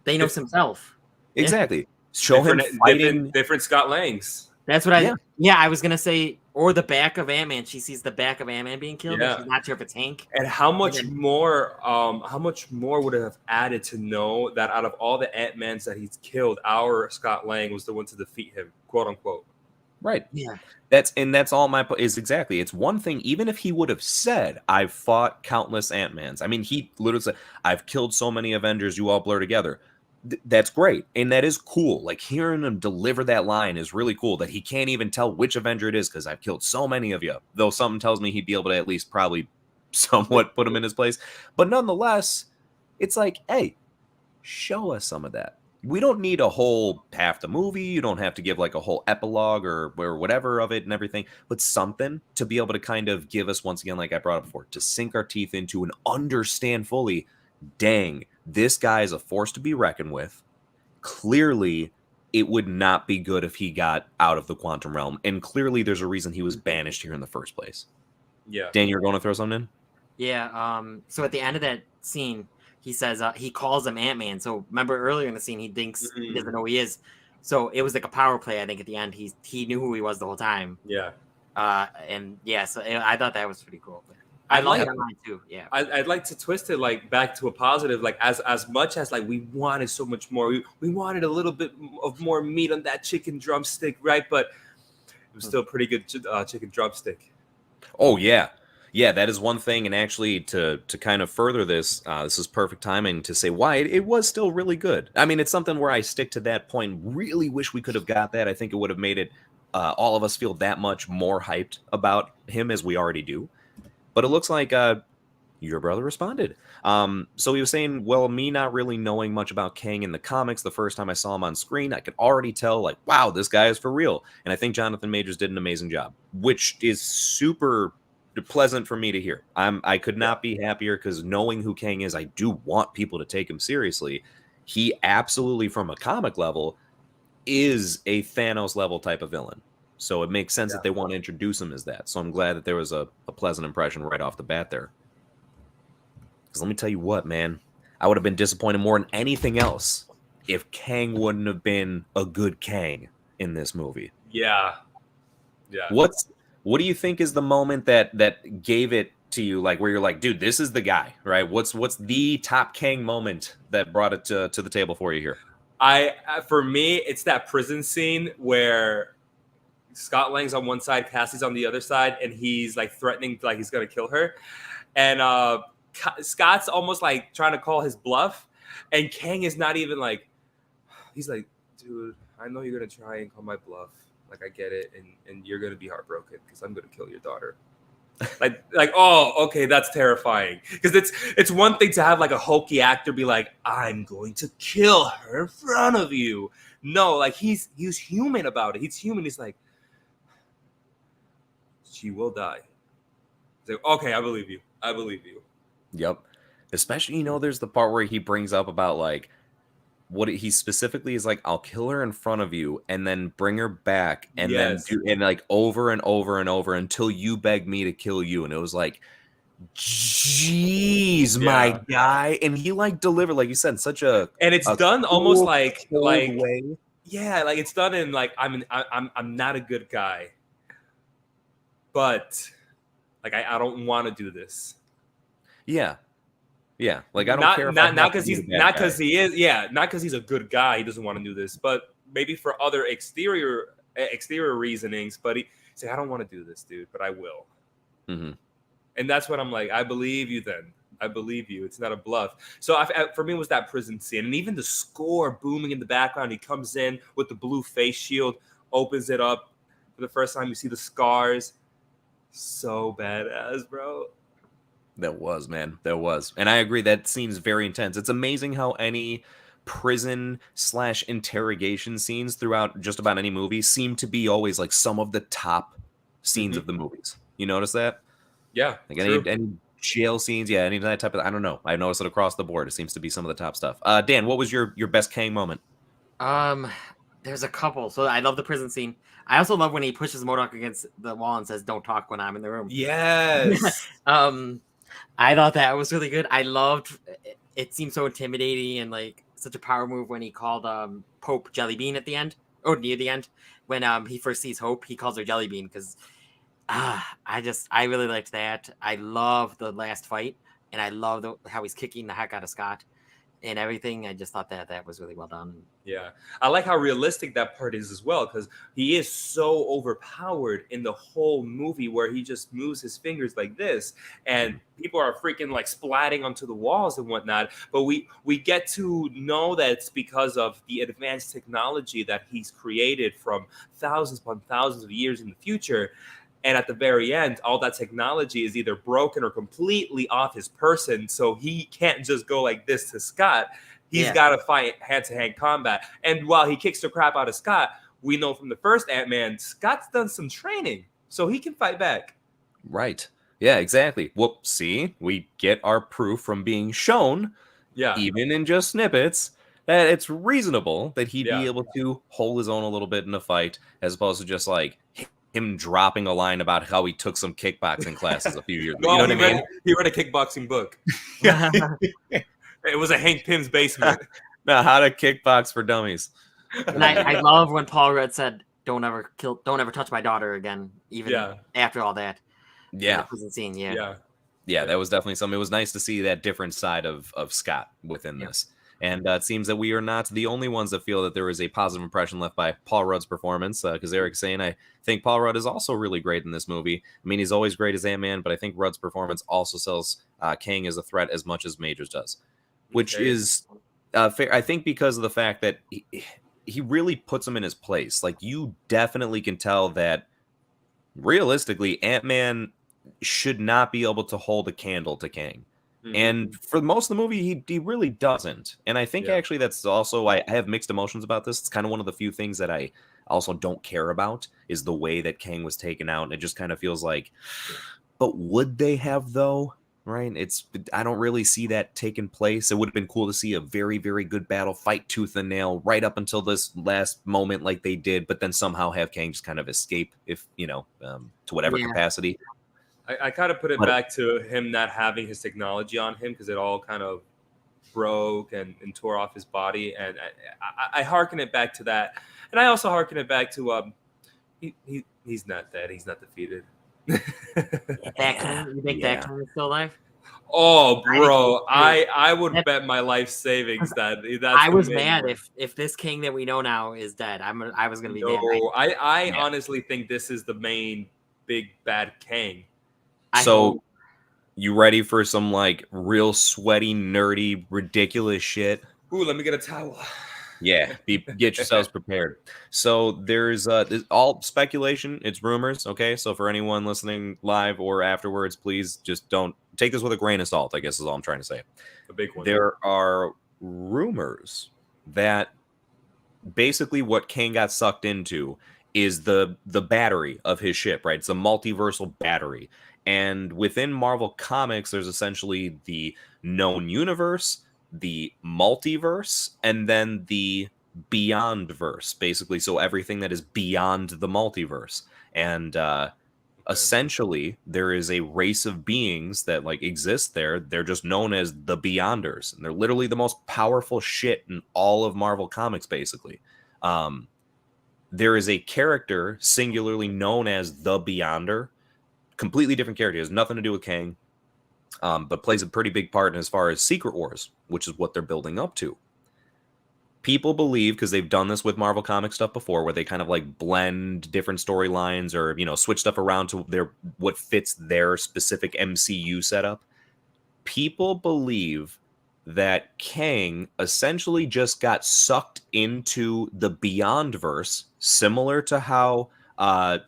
Thanos himself. Exactly. Show him fighting different Scott Langs. That's what I was gonna say. Or the back of Antman. She sees the back of Antman being killed. Yeah. She's not sure if it's Hank. And how much more would it have added to know that out of all the Ant-Mans that he's killed, our Scott Lang was the one to defeat him, quote unquote. Right. Yeah. That's all my is exactly. It's one thing, even if he would have said, I've fought countless Ant-Mans. I mean, he literally said, I've killed so many Avengers, you all blur together. That's great. And that is cool. Like, hearing him deliver that line is really cool, that he can't even tell which Avenger it is because I've killed so many of you. Though something tells me he'd be able to at least probably somewhat put him in his place. But nonetheless, it's like, hey, show us some of that. We don't need a whole half the movie. You don't have to give like a whole epilogue or whatever of it and everything, but something to be able to kind of give us, once again, like I brought up before, to sink our teeth into and understand fully, dang, this guy is a force to be reckoned with. Clearly, it would not be good if he got out of the quantum realm. And clearly, there's a reason he was banished here in the first place. Yeah. Dan, you're going to throw something in? Yeah. So at the end of that scene, he says he calls him Ant-Man. So remember earlier in the scene, he thinks he doesn't know who he is. So it was like a power play. I think at the end, he knew who he was the whole time. Yeah. And yeah, so I thought that was pretty cool. love like that line too. Yeah. I'd like to twist it like back to a positive, like as much as like we wanted so much more, we wanted a little bit of more meat on that chicken drumstick, right? But it was still a pretty good chicken drumstick. Oh yeah, yeah. That is one thing, and actually, to kind of further this, this is perfect timing to say why it was still really good. I mean, it's something where I stick to that point. Really wish we could have got that. I think it would have made it all of us feel that much more hyped about him as we already do. But it looks like your brother responded. So he was saying, well, me not really knowing much about Kang in the comics, the first time I saw him on screen, I could already tell, like, wow, this guy is for real. And I think Jonathan Majors did an amazing job, which is super pleasant for me to hear. I could not be happier, because knowing who Kang is, I do want people to take him seriously. He absolutely, from a comic level, is a Thanos level type of villain. So it makes sense that they want to introduce him as that. So I'm glad that there was a pleasant impression right off the bat there. Because let me tell you what, man, I would have been disappointed more than anything else if Kang wouldn't have been a good Kang in this movie. Yeah. What do you think is the moment that gave it to you, like where you're like, dude, this is the guy, right? What's the top Kang moment that brought it to the table for you here? For me, it's that prison scene where Scott Lang's on one side, Cassie's on the other side, and he's like threatening, like he's gonna kill her, and Scott's almost like trying to call his bluff, and Kang is not even like, he's like, dude, I know you're gonna try and call my bluff, like I get it, and you're gonna be heartbroken because I'm gonna kill your daughter. like oh, okay, that's terrifying, because it's one thing to have like a hokey actor be like, I'm going to kill her in front of you. No, like he's human about it. He's human. He's like, she will die. He's like, okay, I believe you. Yep. Especially, there's the part where he brings up about like what he specifically is like, I'll kill her in front of you and then bring her back and then do, and like over and over and over until you beg me to kill you. And it was like, jeez, my guy. And he like delivered, like you said, such a, and it's done cool, almost like way. Yeah, like it's done in like, I'm not a good guy, but like I don't want to do this. Yeah. Like I don't care. Not because he's a good guy. He doesn't want to do this, but maybe for other exterior reasonings. But he say, I don't want to do this, dude, but I will. Mm-hmm. And that's what I'm like. I believe you. Then I believe you. It's not a bluff. So for me, it was that prison scene, and even the score booming in the background. He comes in with the blue face shield, opens it up for the first time. You see the scars. So badass, bro. That was, man. That was. And I agree, that scene's very intense. It's amazing how any prison/interrogation scenes throughout just about any movie seem to be always like some of the top scenes of the movies. You notice that? Yeah. Like any jail scenes, any of that type of, I don't know. I noticed it across the board. It seems to be some of the top stuff. Dan, what was your best Kang moment? There's a couple. So I love the prison scene. I also love when he pushes MODOK against the wall and says, "Don't talk when I'm in the room." Yes. I thought that was really good. I loved it. Seemed so intimidating and like such a power move when he called Pope Jelly Bean at the end, or near the end, when he first sees Hope, he calls her Jelly Bean because I really liked that. I love the last fight, and I love how he's kicking the heck out of Scott and everything. I just thought that was really well done. Yeah, I like how realistic that part is as well, because he is so overpowered in the whole movie where he just moves his fingers like this, and people are freaking like splatting onto the walls and whatnot. But we get to know that it's because of the advanced technology that he's created from thousands upon thousands of years in the future. And at the very end, all that technology is either broken or completely off his person, so he can't just go like this to Scott. He's got to fight hand-to-hand combat. And while he kicks the crap out of Scott, we know from the first Ant-Man, Scott's done some training, so he can fight back. Right. Yeah, exactly. Well, see, we get our proof from being shown, even in just snippets, that it's reasonable that he'd be able to hold his own a little bit in a fight, as opposed to just like him dropping a line about how he took some kickboxing classes a few years ago. You know what I mean? He read a kickboxing book. It was a Hank Pym's basement. Now, how to kickbox for dummies. And I love when Paul Rudd said, "Don't ever touch my daughter again," even after all that. Yeah. The prison scene, Yeah. Yeah, that was definitely something. It was nice to see that different side of Scott within this. And it seems that we are not the only ones that feel that there is a positive impression left by Paul Rudd's performance. Because Eric's saying, I think Paul Rudd is also really great in this movie. I mean, he's always great as Ant-Man, but I think Rudd's performance also sells Kang as a threat as much as Majors does, which is fair. I think because of the fact that he really puts him in his place. Like, you definitely can tell that realistically, Ant-Man should not be able to hold a candle to Kang. And for most of the movie, he really doesn't. And I think actually that's also, I have mixed emotions about this. It's kind of one of the few things that I also don't care about is the way that Kang was taken out. And it just kind of feels like, but would they have though? Right? I don't really see that taking place. It would have been cool to see a very, very good battle, fight tooth and nail right up until this last moment like they did, but then somehow have Kang just kind of escape if, to whatever capacity. I kind of put it back to him not having his technology on him because it all kind of broke and tore off his body. And I hearken it back to that. And I also hearken it back to he's not dead. He's not defeated. You think that Kang is still alive? Oh, bro, I would bet my life savings that that's I was mad if this King that we know now is dead. I was gonna be mad. I honestly think this is the main big bad Kang. So, you ready for some like real sweaty, nerdy, ridiculous shit? Ooh, let me get a towel. Yeah, get yourselves prepared. So there's all speculation. It's rumors. Okay, so for anyone listening live or afterwards, please just don't take this with a grain of salt. I guess is all I'm trying to say. A big one. There are rumors that basically what Kang got sucked into is the battery of his ship. Right, it's a multiversal battery. And within Marvel Comics, there's essentially the known universe, the multiverse, and then the beyond verse, basically. So everything that is beyond the multiverse. And essentially, there is a race of beings that like exist there. They're just known as the Beyonders. And they're literally the most powerful shit in all of Marvel Comics, basically. There is a character singularly known as the Beyonder. Completely different character. It has nothing to do with Kang, but plays a pretty big part in as far as Secret Wars, which is what they're building up to. People believe, because they've done this with Marvel Comics stuff before, where they kind of like blend different storylines or, switch stuff around to what fits their specific MCU setup. People believe that Kang essentially just got sucked into the Beyondverse, similar to how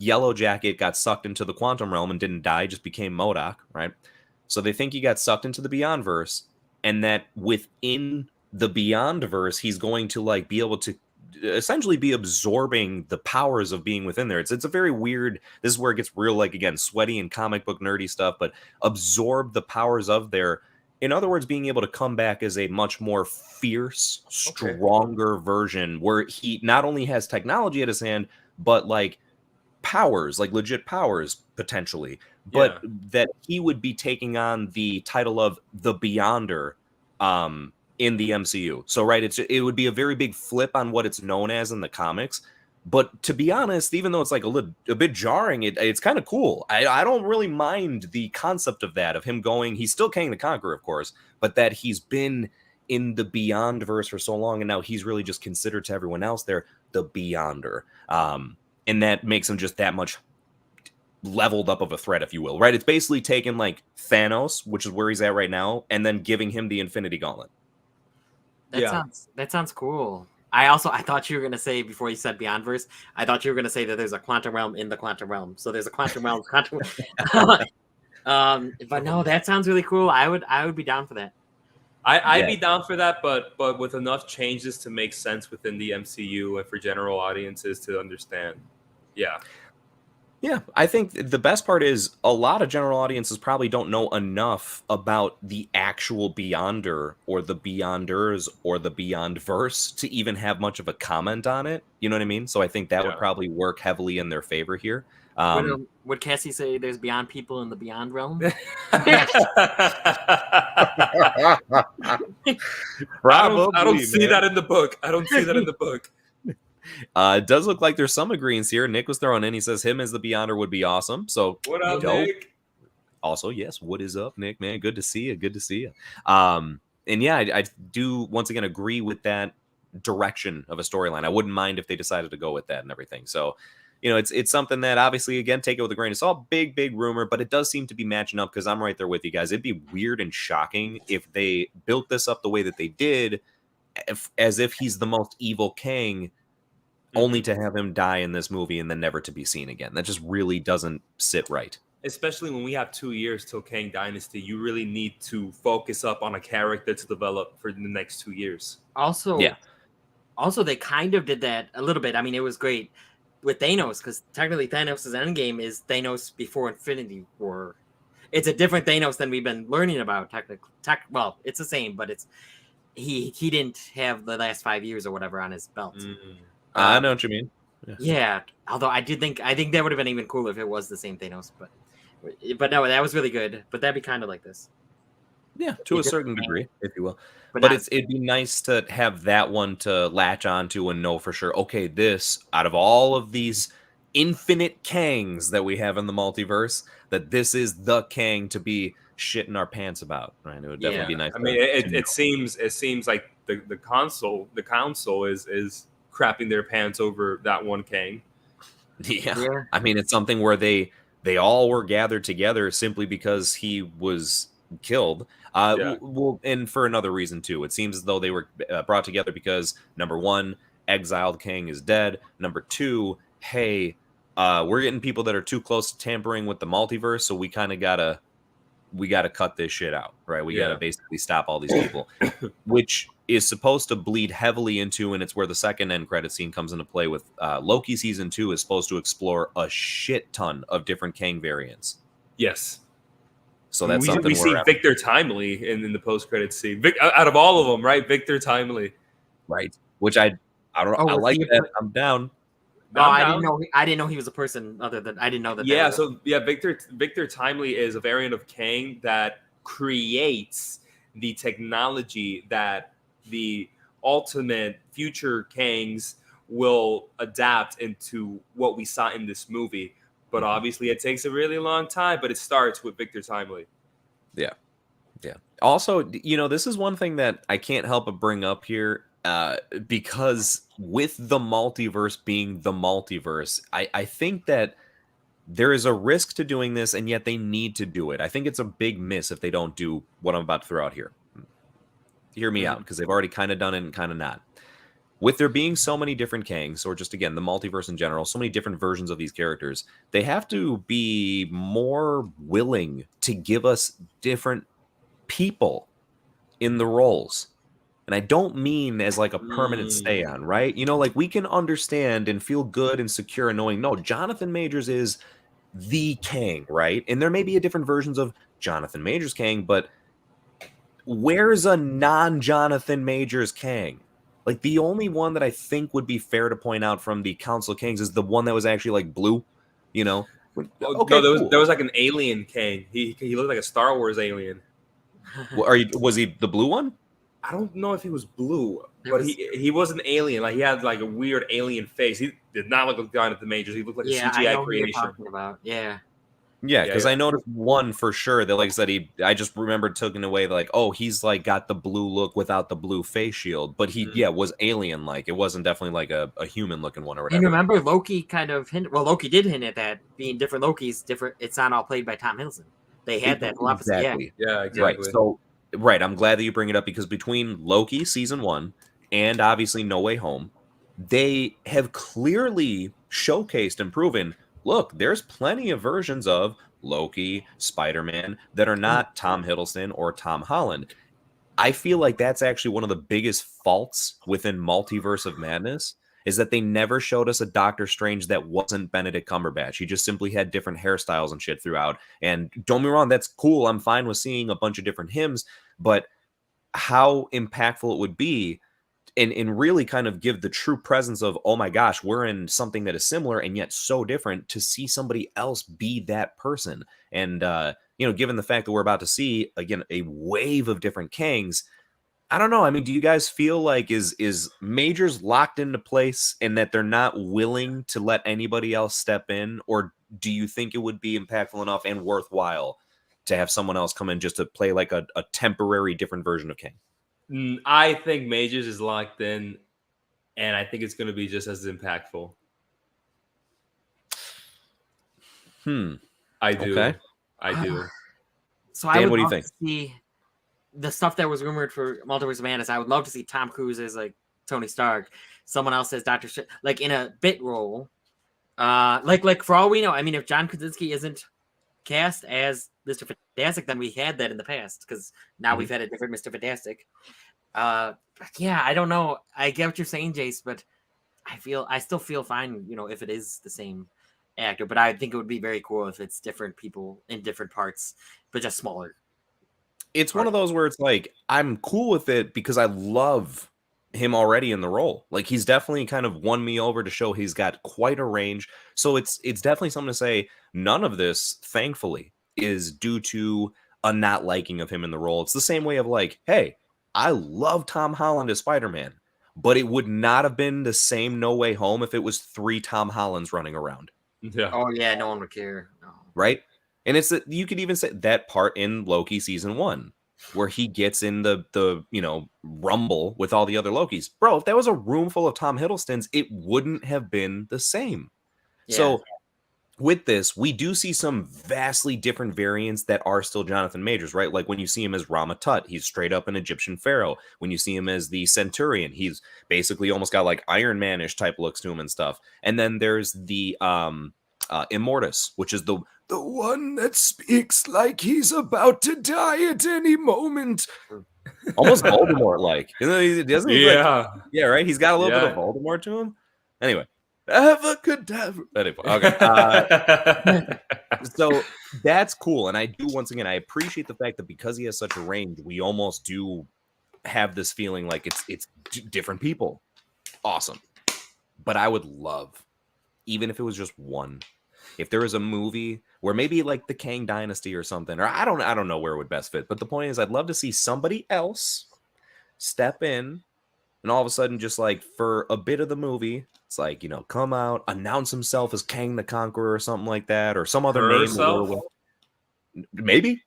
Yellow Jacket got sucked into the quantum realm and didn't die, just became MODOK, right? So they think he got sucked into the Beyondverse, and that within the Beyondverse, he's going to like be able to essentially be absorbing the powers of being within there. It's a very weird. This is where it gets real, like again, sweaty and comic book nerdy stuff, but absorb the powers of there. In other words, being able to come back as a much more fierce, stronger version, where he not only has technology at his hand, but like powers, like legit powers potentially, but that he would be taking on the title of the Beyonder in the MCU. So right, it would be a very big flip on what it's known as in the comics. But to be honest, even though it's like a bit jarring, it's kind of cool. I don't really mind the concept of that, of him going, he's still Kang the Conqueror, of course, but that he's been in the Beyondverse for so long, and now he's really just considered to everyone else there the Beyonder. And that makes him just that much leveled up of a threat, if you will, right? It's basically taking like Thanos, which is where he's at right now, and then giving him the Infinity Gauntlet. That sounds cool. I thought you were gonna say, before you said Beyondverse, I thought you were gonna say that there's a quantum realm in the quantum realm. So there's a quantum realm, but no, that sounds really cool. I would be down for that. I'd be down for that, but with enough changes to make sense within the MCU and for general audiences to understand. Yeah, I think the best part is a lot of general audiences probably don't know enough about the actual Beyonder or the Beyonders or the Beyondverse to even have much of a comment on it. You know what I mean? So I think that would probably work heavily in their favor here. Would Cassie say there's beyond people in the beyond realm? Probably, I don't see that in the book. I don't see that in the book. It does look like there's some agreements here. Nick was throwing in. He says him as the Beyonder would be awesome. So what up, Nick? also, yes, what is up, Nick, man? Good to see you. Good to see you. And yeah, I do once again agree with that direction of a storyline. I wouldn't mind if they decided to go with that and everything. So, it's something that obviously, again, take it with a grain of salt. Big rumor, but it does seem to be matching up because I'm right there with you guys. It'd be weird and shocking if they built this up the way that they did, as if he's the most evil Kang, only to have him die in this movie and then never to be seen again. That just really doesn't sit right. Especially when we have 2 years till Kang Dynasty, you really need to focus up on a character to develop for the next 2 years. Also, they kind of did that a little bit. I mean, it was great with Thanos because technically Thanos' endgame is Thanos before Infinity War. It's a different Thanos than we've been learning about. Well, it's the same, but it's he didn't have the last 5 years or whatever on his belt. I know what you mean. Yeah. Although I think that would have been even cooler if it was the same Thanos, but no, that was really good. But that'd be kind of like this. Yeah, to a certain degree, if you will. But it'd be nice to have that one to latch onto and know for sure, okay, this, out of all of these infinite Kangs that we have in the multiverse, that this is the Kang to be shitting our pants about, right? It would definitely be nice. I mean, it seems like the council is crapping their pants over that one Kang. Yeah. I mean, it's something where they all were gathered together simply because he was killed. Well, and for another reason too. It seems as though they were brought together because number one, exiled Kang is dead. Number two, hey, we're getting people that are too close to tampering with the multiverse, so we kind of gotta cut this shit out, right? We gotta basically stop all these people, which is supposed to bleed heavily into, and it's where the second end credit scene comes into play with Loki season 2 is supposed to explore a shit ton of different Kang variants. Yes. So that's we see Victor Timely in the post-credit scene. Out of all of them, right? Victor Timely, right? Which I don't know. I like that. I'm down. No, I didn't know he was a person. Other than I didn't know that. Yeah. Victor Timely is a variant of Kang that creates the technology that the ultimate future Kangs will adapt into what we saw in this movie. But obviously, it takes a really long time. But it starts with Victor Timely. Yeah. Also, this is one thing that I can't help but bring up here, because with the multiverse being the multiverse, I think that there is a risk to doing this, and yet they need to do it. I think it's a big miss if they don't do what I'm about to throw out here. Hear me out, because they've already kind of done it and kind of not. With there being so many different Kangs, or just, again, the multiverse in general, so many different versions of these characters, they have to be more willing to give us different people in the roles. And I don't mean as like a permanent stay on, right? Like we can understand and feel good and secure and knowing, no, Jonathan Majors is the Kang, right? And there may be different versions of Jonathan Majors Kang, but where's a non-Jonathan Majors Kang? Like, the only one that I think would be fair to point out from the Council of Kangs is the one that was actually, like, blue, Okay, no, cool. there was like an alien Kang. He looked like a Star Wars alien. Was he the blue one? I don't know if he was blue, but he was an alien. Like, he had, like, a weird alien face. He did not look like Jonathan Majors. He looked like a CGI I know creation. Who you're talking about. Yeah, because I noticed one for sure that, like I said, I just remembered taking away, like, oh, he's like got the blue look without the blue face shield, but he was alien like. It wasn't definitely like a human looking one or whatever. And remember, Loki kind of Loki did hint at that being different Lokis, different. It's not all played by Tom Hiddleston. They had that exactly. Yeah, exactly. Right. So I'm glad that you bring it up, because between Loki season 1 and obviously No Way Home, they have clearly showcased and proven, look, there's plenty of versions of Loki, Spider-Man that are not Tom Hiddleston or Tom Holland. I feel like that's actually one of the biggest faults within Multiverse of Madness, is that they never showed us a Doctor Strange that wasn't Benedict Cumberbatch. He just simply had different hairstyles and shit throughout. And don't be wrong, that's cool. I'm fine with seeing a bunch of different hymns, but how impactful it would be and really kind of give the true presence of, oh my gosh, we're in something that is similar and yet so different, to see somebody else be that person. And, given the fact that we're about to see, again, a wave of different Kangs, I don't know. I mean, do you guys feel like is Majors locked into place and that they're not willing to let anybody else step in? Or do you think it would be impactful enough and worthwhile to have someone else come in just to play like a temporary different version of Kang? I think Majors is locked in, and I think it's going to be just as impactful. I do. Okay. I do. So Dan, I would what do you love think? to see the stuff that was rumored for Multiverse of Madness. I would love to see Tom Cruise as like Tony Stark, someone else as Doctor Strange, like in a bit role. Like for all we know, I mean, if John Krasinski isn't cast as Mr. Fantastic, then we had that in the past because now we've had a different Mr. Fantastic. Yeah, I don't know. I get what you're saying, Jace, but I still feel fine, if it is the same actor. But I think it would be very cool if it's different people in different parts, but just smaller. It's one of those where it's like, I'm cool with it because I love him already in the role. Like, he's definitely kind of won me over to show he's got quite a range. So it's definitely something to say. None of this, thankfully, is due to a not liking of him in the role. It's the same way of like, hey, I love Tom Holland as Spider-Man, but it would not have been the same No Way Home if it was 3 Tom Hollands running around. Yeah. Oh yeah, no one would care. No. Right? And it's you could even say that part in Loki season 1 where he gets in the rumble with all the other Lokis. Bro, if that was a room full of Tom Hiddlestons, it wouldn't have been the same. Yeah. So with this, we do see some vastly different variants that are still Jonathan Majors, right? Like when you see him as Rama Tut, he's straight up an Egyptian pharaoh. When you see him as the Centurion, he's basically almost got like Iron Man-ish type looks to him and stuff. And then there's the Immortus, which is the one that speaks like he's about to die at any moment. Almost Voldemort-like. Doesn't he? Yeah. Yeah, right? He's got a little bit of Voldemort to him. Anyway. Abracadabra. Anyway, okay. So that's cool. And I do, once again, I appreciate the fact that because he has such a range, we almost do have this feeling like it's different people. Awesome. But I would love, even if it was just one, if there was a movie where maybe like the Kang Dynasty or something, or I don't know where it would best fit. But the point is, I'd love to see somebody else step in and all of a sudden, just like for a bit of the movie, it's like, come out, announce himself as Kang the Conqueror or something like that, or some other name. Maybe,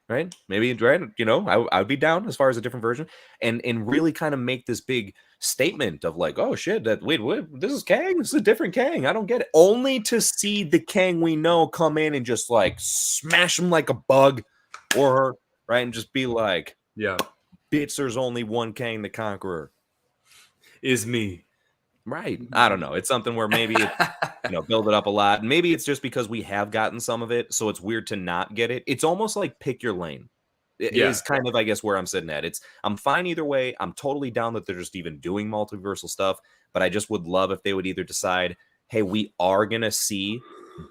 right? Maybe, right? I would be down as far as a different version and really kind of make this big statement of like, oh shit, wait, this is Kang? This is a different Kang. I don't get it. Only to see the Kang we know come in and just like smash him like a bug or right? And just be like, yeah, bitch, there's only one Kang the Conqueror. Is me. Right. I don't know. It's something where maybe build it up a lot. Maybe it's just because we have gotten some of it, so it's weird to not get it. It's almost like pick your lane. It is kind of, I guess, where I'm sitting at. I'm fine either way. I'm totally down that they're just even doing multiversal stuff, but I just would love if they would either decide, hey, we are going to see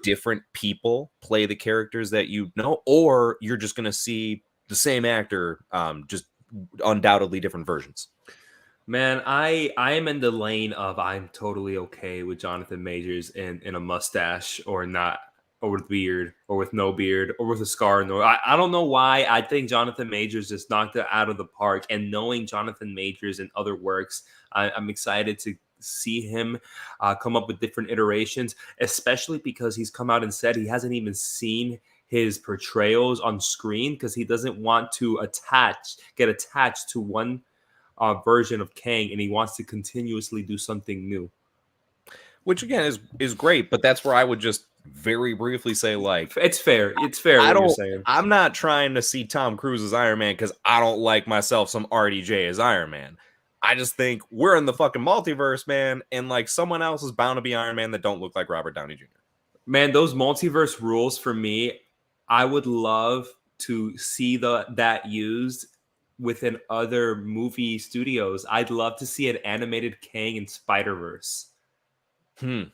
different people play the characters that or you're just going to see the same actor, just undoubtedly different versions. Man, I am in the lane of I'm totally okay with Jonathan Majors in a mustache or not, or with beard, or with no beard, or with a scar. I don't know why. I think Jonathan Majors just knocked it out of the park. And knowing Jonathan Majors in other works, I'm excited to see him come up with different iterations, especially because he's come out and said he hasn't even seen his portrayals on screen because he doesn't want to get attached to one version of Kang, and he wants to continuously do something new, which again is great. But that's where I would just very briefly say, like, it's fair. I'm not trying to see Tom Cruise as Iron Man because I don't like myself some RDJ as Iron Man. I just think we're in the fucking multiverse, man, and like someone else is bound to be Iron Man that don't look like Robert Downey Jr. Man, those multiverse rules for me, I would love to see that used within other movie studios. I'd love to see an animated Kang in Spider-Verse. You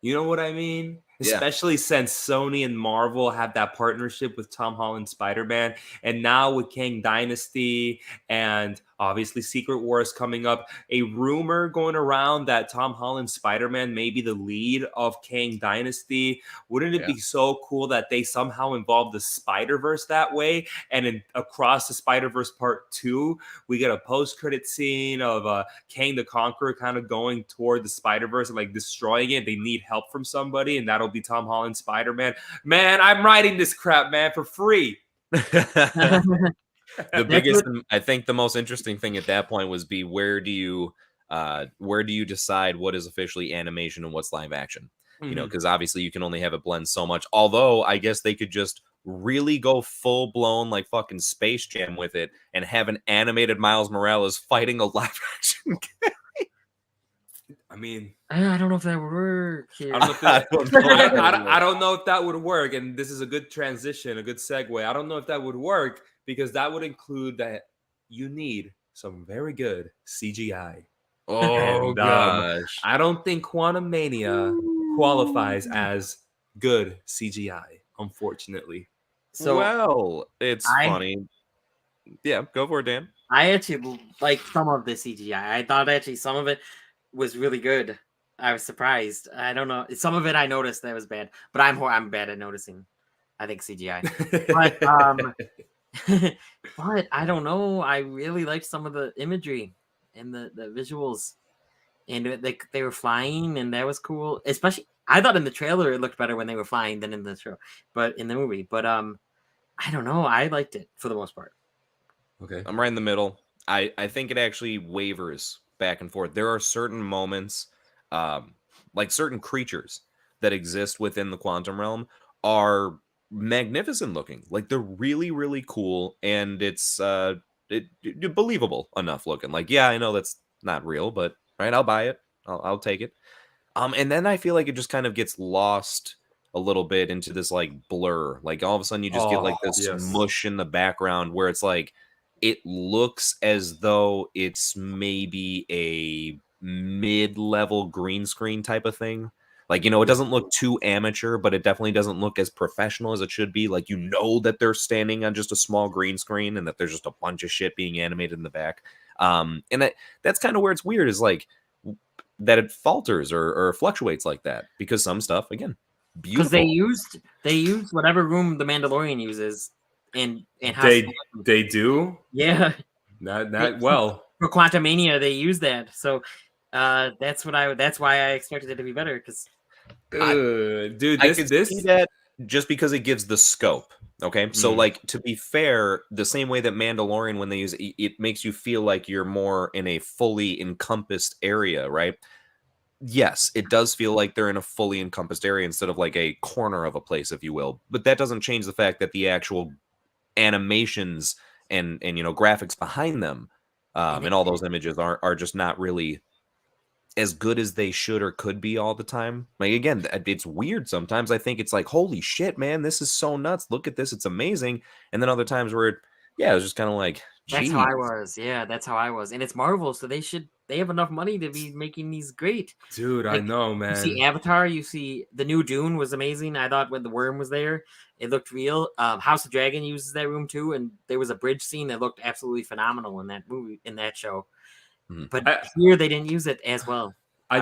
know what I mean? Yeah. Especially since Sony and Marvel have that partnership with Tom Holland Spider-Man. And now with Kang Dynasty and obviously Secret Wars coming up, a rumor going around that Tom Holland Spider-Man may be the lead of Kang Dynasty. Wouldn't it be so cool that they somehow involve the Spider-Verse that way? And across the Spider-Verse Part 2, we get a post-credit scene of Kang the Conqueror kind of going toward the Spider-Verse and like destroying it. They need help from somebody, and that'll be Tom Holland Spider-Man. Man, I'm writing this crap, man, for free. The That's biggest, what- I think, the most interesting thing at that point was where do you decide what is officially animation and what's live action? You know, because obviously you can only have it blend so much. Although I guess they could just really go full blown like fucking Space Jam with it and have an animated Miles Morales fighting a live action. I mean, I don't know if that would work here. I don't know if I don't know if that would I don't know if that would work. And this is a good transition, a good segue. I don't know if that would work because that would include that you need some very good CGI. Oh And gosh. I don't think Quantumania qualifies as good CGI, unfortunately. So well, it's funny. Yeah, go for it, Dan. I actually like some of the CGI. I thought actually some of it was really good. I was surprised. I don't know. Some of it I noticed that was bad, but I'm bad at noticing. I think CGI. But I don't know. I really liked some of the imagery and the visuals, and they were flying, and that was cool. Especially, I thought in the trailer it looked better when they were flying than in the show, but in the movie. But I don't know. I liked it for the most part. Okay. I'm right in the middle. I think it actually wavers back and forth. There are certain moments, like certain creatures that exist within the quantum realm are magnificent looking. Like they're really, really cool, and it's believable enough looking. Like, yeah, I know that's not real, but right, I'll buy it. I'll take it. And then I feel like it just kind of gets lost a little bit into this like blur. Like all of a sudden you just get like this mush in the background where it's like it looks as though it's maybe a mid-level green screen type of thing. Like, you know, it doesn't look too amateur, but it definitely doesn't look as professional as it should be. Like, you know that they're standing on just a small green screen and that there's just a bunch of shit being animated in the back. And that's kind of where it's weird is like that it falters or fluctuates like that because some stuff, again, beautiful. Because they used whatever room the Mandalorian uses and how they do? Yeah. Not well. For Quantumania, they use that. So that's why I expected it to be better because dude, I could see that just because it gives the scope. Okay, so like to be fair, the same way that Mandalorian, when they use it, it makes you feel like you're more in a fully encompassed area, right? Yes, it does feel like they're in a fully encompassed area instead of like a corner of a place, if you will. But that doesn't change the fact that the actual animations and you know graphics behind them and all those images are just not really as good as they should or could be all the time. Like again, it's weird sometimes. I think it's like, holy shit, man, this is so nuts. Look at this, it's amazing. And then other times where it was just kind of like, that's how I was. Yeah, that's how I was. And it's Marvel, so they have enough money to be making these great. Dude, like, I know, man. You see Avatar, you see the new Dune was amazing. I thought when the worm was there, it looked real. House of Dragon uses that room too, and there was a bridge scene that looked absolutely phenomenal in that movie, in that show. But here they didn't use it as well. I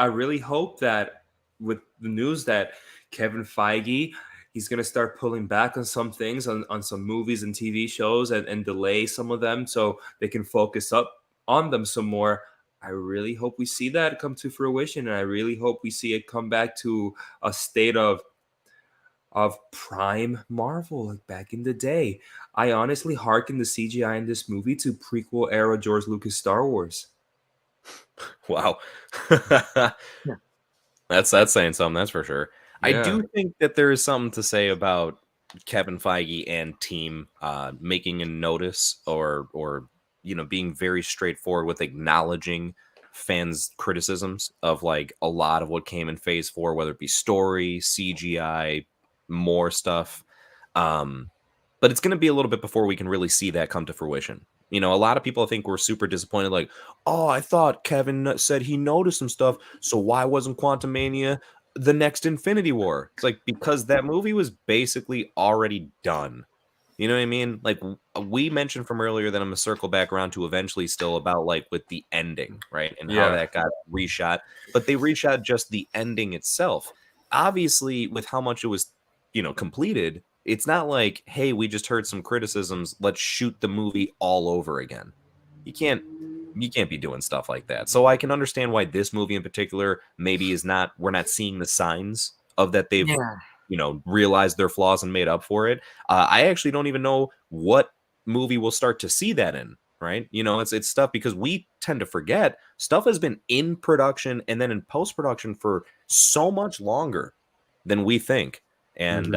really hope that with the news that Kevin Feige, he's going to start pulling back on some things, on some movies and TV shows and delay some of them so they can focus up on them some more. I really hope we see that come to fruition. And I really hope we see it come back to a state of prime Marvel like back in the day. I honestly hearken the CGI in this movie to prequel era George Lucas Star Wars. Wow. That's saying something, that's for sure. Yeah. I do think that there is something to say about Kevin Feige and team making a notice or you know being very straightforward with acknowledging fans' criticisms of like a lot of what came in Phase 4, whether it be story, CGI, more stuff. But it's going to be a little bit before we can really see that come to fruition. You know, a lot of people I think were super disappointed. Like, oh, I thought Kevin said he noticed some stuff. So why wasn't Quantumania the next Infinity War? It's like, because that movie was basically already done. You know what I mean? Like we mentioned from earlier that I'm going to circle back around to eventually still about like with the ending, right? And how that got reshot. But they reshot just the ending itself. Obviously, with how much it was, you know, completed, it's not like, hey, we just heard some criticisms, let's shoot the movie all over again. You can't be doing stuff like that. So I can understand why this movie in particular maybe we're not seeing the signs of that they've realized their flaws and made up for it. I actually don't even know what movie we'll start to see that in, right? It's stuff, because we tend to forget stuff has been in production and then in post-production for so much longer than we think. And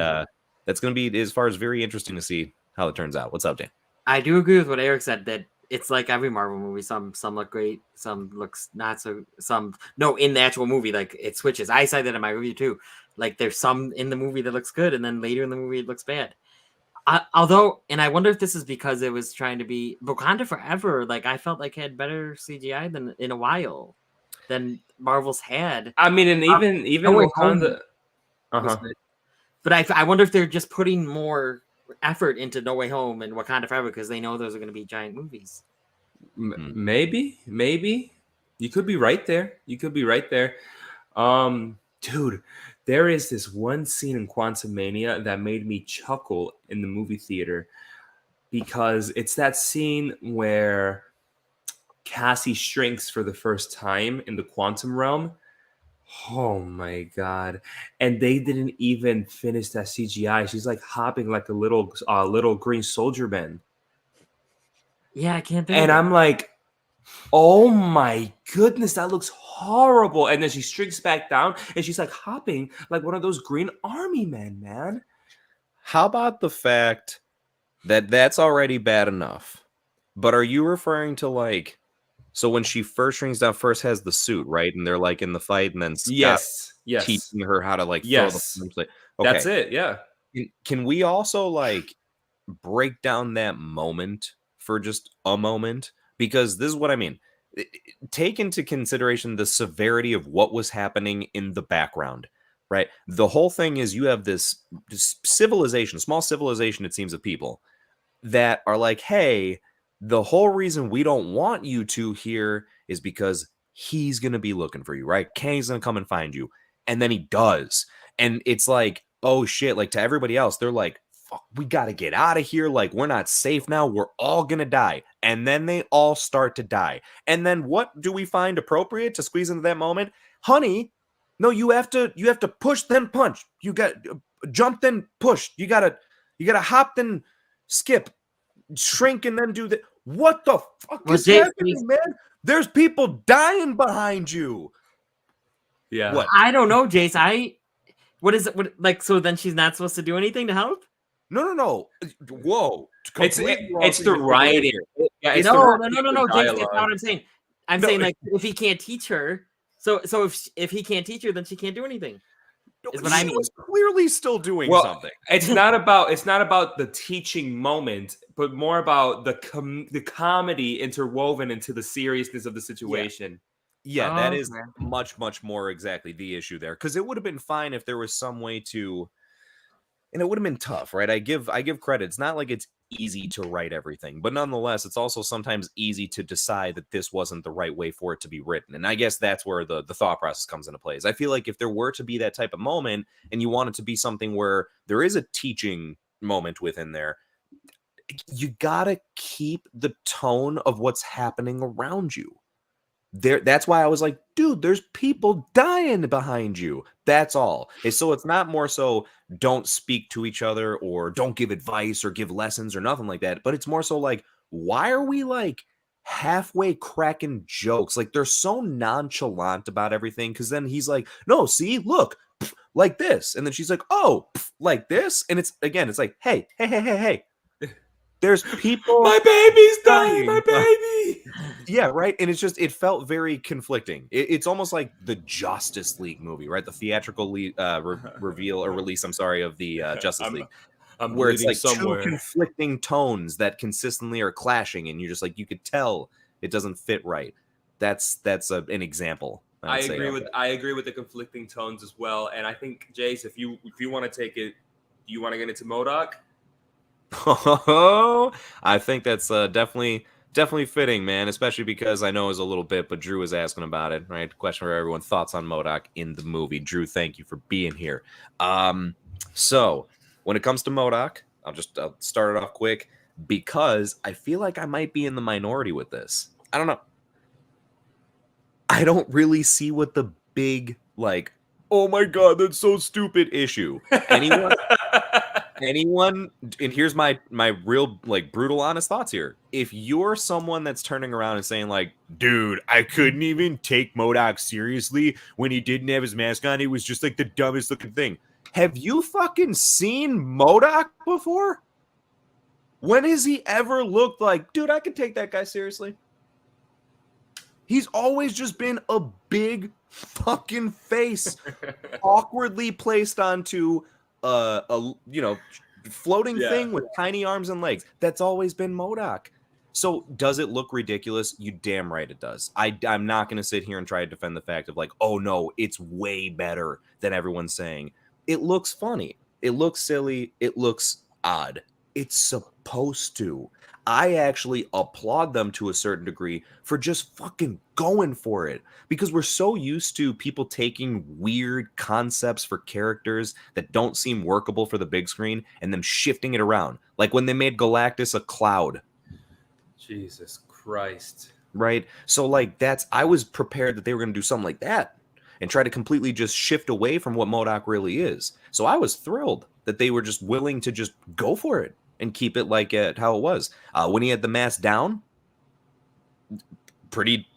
that's going to be, as far as, very interesting to see how it turns out. What's up, Dan? I do agree with what Eric said, that it's like every Marvel movie. Some look great, some looks not so. In the actual movie, like, it switches. I said that in my review too. Like, there's some in the movie that looks good, and then later in the movie it looks bad. Although, and I wonder if this is because it was trying to be Wakanda Forever. Like, I felt like it had better CGI than in a while than Marvel's had. I mean, and even Wakanda. But I wonder if they're just putting more effort into No Way Home and Wakanda Forever because they know those are going to be giant movies. Maybe you could be right there. Dude, there is this one scene in Quantumania that made me chuckle in the movie theater, because it's that scene where Cassie shrinks for the first time in the quantum realm. Oh my god. And they didn't even finish that CGI. She's like hopping like a little green soldier man. Yeah, I can't think. And I'm like, oh my goodness, that looks horrible. And then she shrinks back down and she's like hopping like one of those green army men, man. How about the fact that that's already bad enough? But are you referring to, like, so when she first shrinks down, first has the suit, right? And they're like in the fight, and then yes, teaching her how to like throw the punch. Like, okay. That's it, yeah. Can we also like break down that moment for just a moment? Because this is what I mean. Take into consideration the severity of what was happening in the background, right? The whole thing is you have this civilization, small civilization, it seems, of people that are like, hey, the whole reason we don't want you to here is because he's going to be looking for you, right? Kang's going to come and find you. And then he does. And it's like, oh shit. Like, to everybody else, they're like, fuck, we got to get out of here. Like, we're not safe now. We're all going to die. And then they all start to die. And then what do we find appropriate to squeeze into that moment? Honey, no, you have to push, then punch. You got jump, then push. You got to hop, then skip. Shrink and then do that. What the fuck is happening, man? There's people dying behind you. Yeah. What? I don't know, Jace. What is it? Like, so then she's not supposed to do anything to help? No. Whoa. It's the writing. Yeah, no, Jace, that's not what I'm saying. I'm saying, like, if he can't teach her, so if he can't teach her, then she can't do anything. Is what I mean. Was clearly still doing something. It's not about the teaching moment, but more about the comedy interwoven into the seriousness of the situation. Yeah, that is much, much more exactly the issue there. Because it would have been fine if there was some way to, and it would have been tough, right? I give credit. It's not like it's easy to write everything, but nonetheless, it's also sometimes easy to decide that this wasn't the right way for it to be written. And I guess that's where the thought process comes into play. Is I feel like if there were to be that type of moment and you want it to be something where there is a teaching moment within there, you gotta keep the tone of what's happening around you. That's why I was like, dude, there's people dying behind you. That's all. And so it's not more so don't speak to each other or don't give advice or give lessons or nothing like that. But it's more so like, why are we like halfway cracking jokes? Like, they're so nonchalant about everything. Because then he's like, no, see, look, like this. And then she's like, oh, like this. And it's like, hey. There's people. My baby's dying. My baby. Yeah, right. And it's just, it felt very conflicting. It's almost like the Justice League movie, right? The theatrical reveal or release, of the Justice League. Where it's like somewhere. Two conflicting tones that consistently are clashing, and you're just like, you could tell it doesn't fit right. That's an example. I agree with the conflicting tones as well. And I think, Jace, if you want to take it, do you want to get into MODOK? Oh, I think that's definitely fitting, man, especially because I know it was a little bit, but Drew was asking about it, right? Question for everyone, thoughts on MODOK in the movie. Drew, thank you for being here. So when it comes to MODOK, I'll start it off quick because I feel like I might be in the minority with this. I don't know. I don't really see what the big, like, oh my god, that's so stupid issue. Anyone, and here's my real like brutal honest thoughts here. If you're someone that's turning around and saying like, dude, I couldn't even take MODOK seriously when he didn't have his mask on, it was just like the dumbest looking thing. Have you fucking seen MODOK before? When has he ever looked like, dude, I could take that guy seriously? He's always just been a big fucking face awkwardly placed onto a floating thing with tiny arms and legs. That's always been MODOK. So does it look ridiculous? You damn right it does. I'm not going to sit here and try to defend the fact of like, oh no, it's way better than everyone's saying. It looks funny. It looks silly. It looks odd. It's supposed to. I actually applaud them to a certain degree for just fucking going for it, because we're so used to people taking weird concepts for characters that don't seem workable for the big screen and them shifting it around. Like when they made Galactus a cloud. Jesus Christ. Right? So like I was prepared that they were going to do something like that and try to completely just shift away from what MODOK really is. So I was thrilled that they were just willing to just go for it and keep it like how it was. When he had the mask down, pretty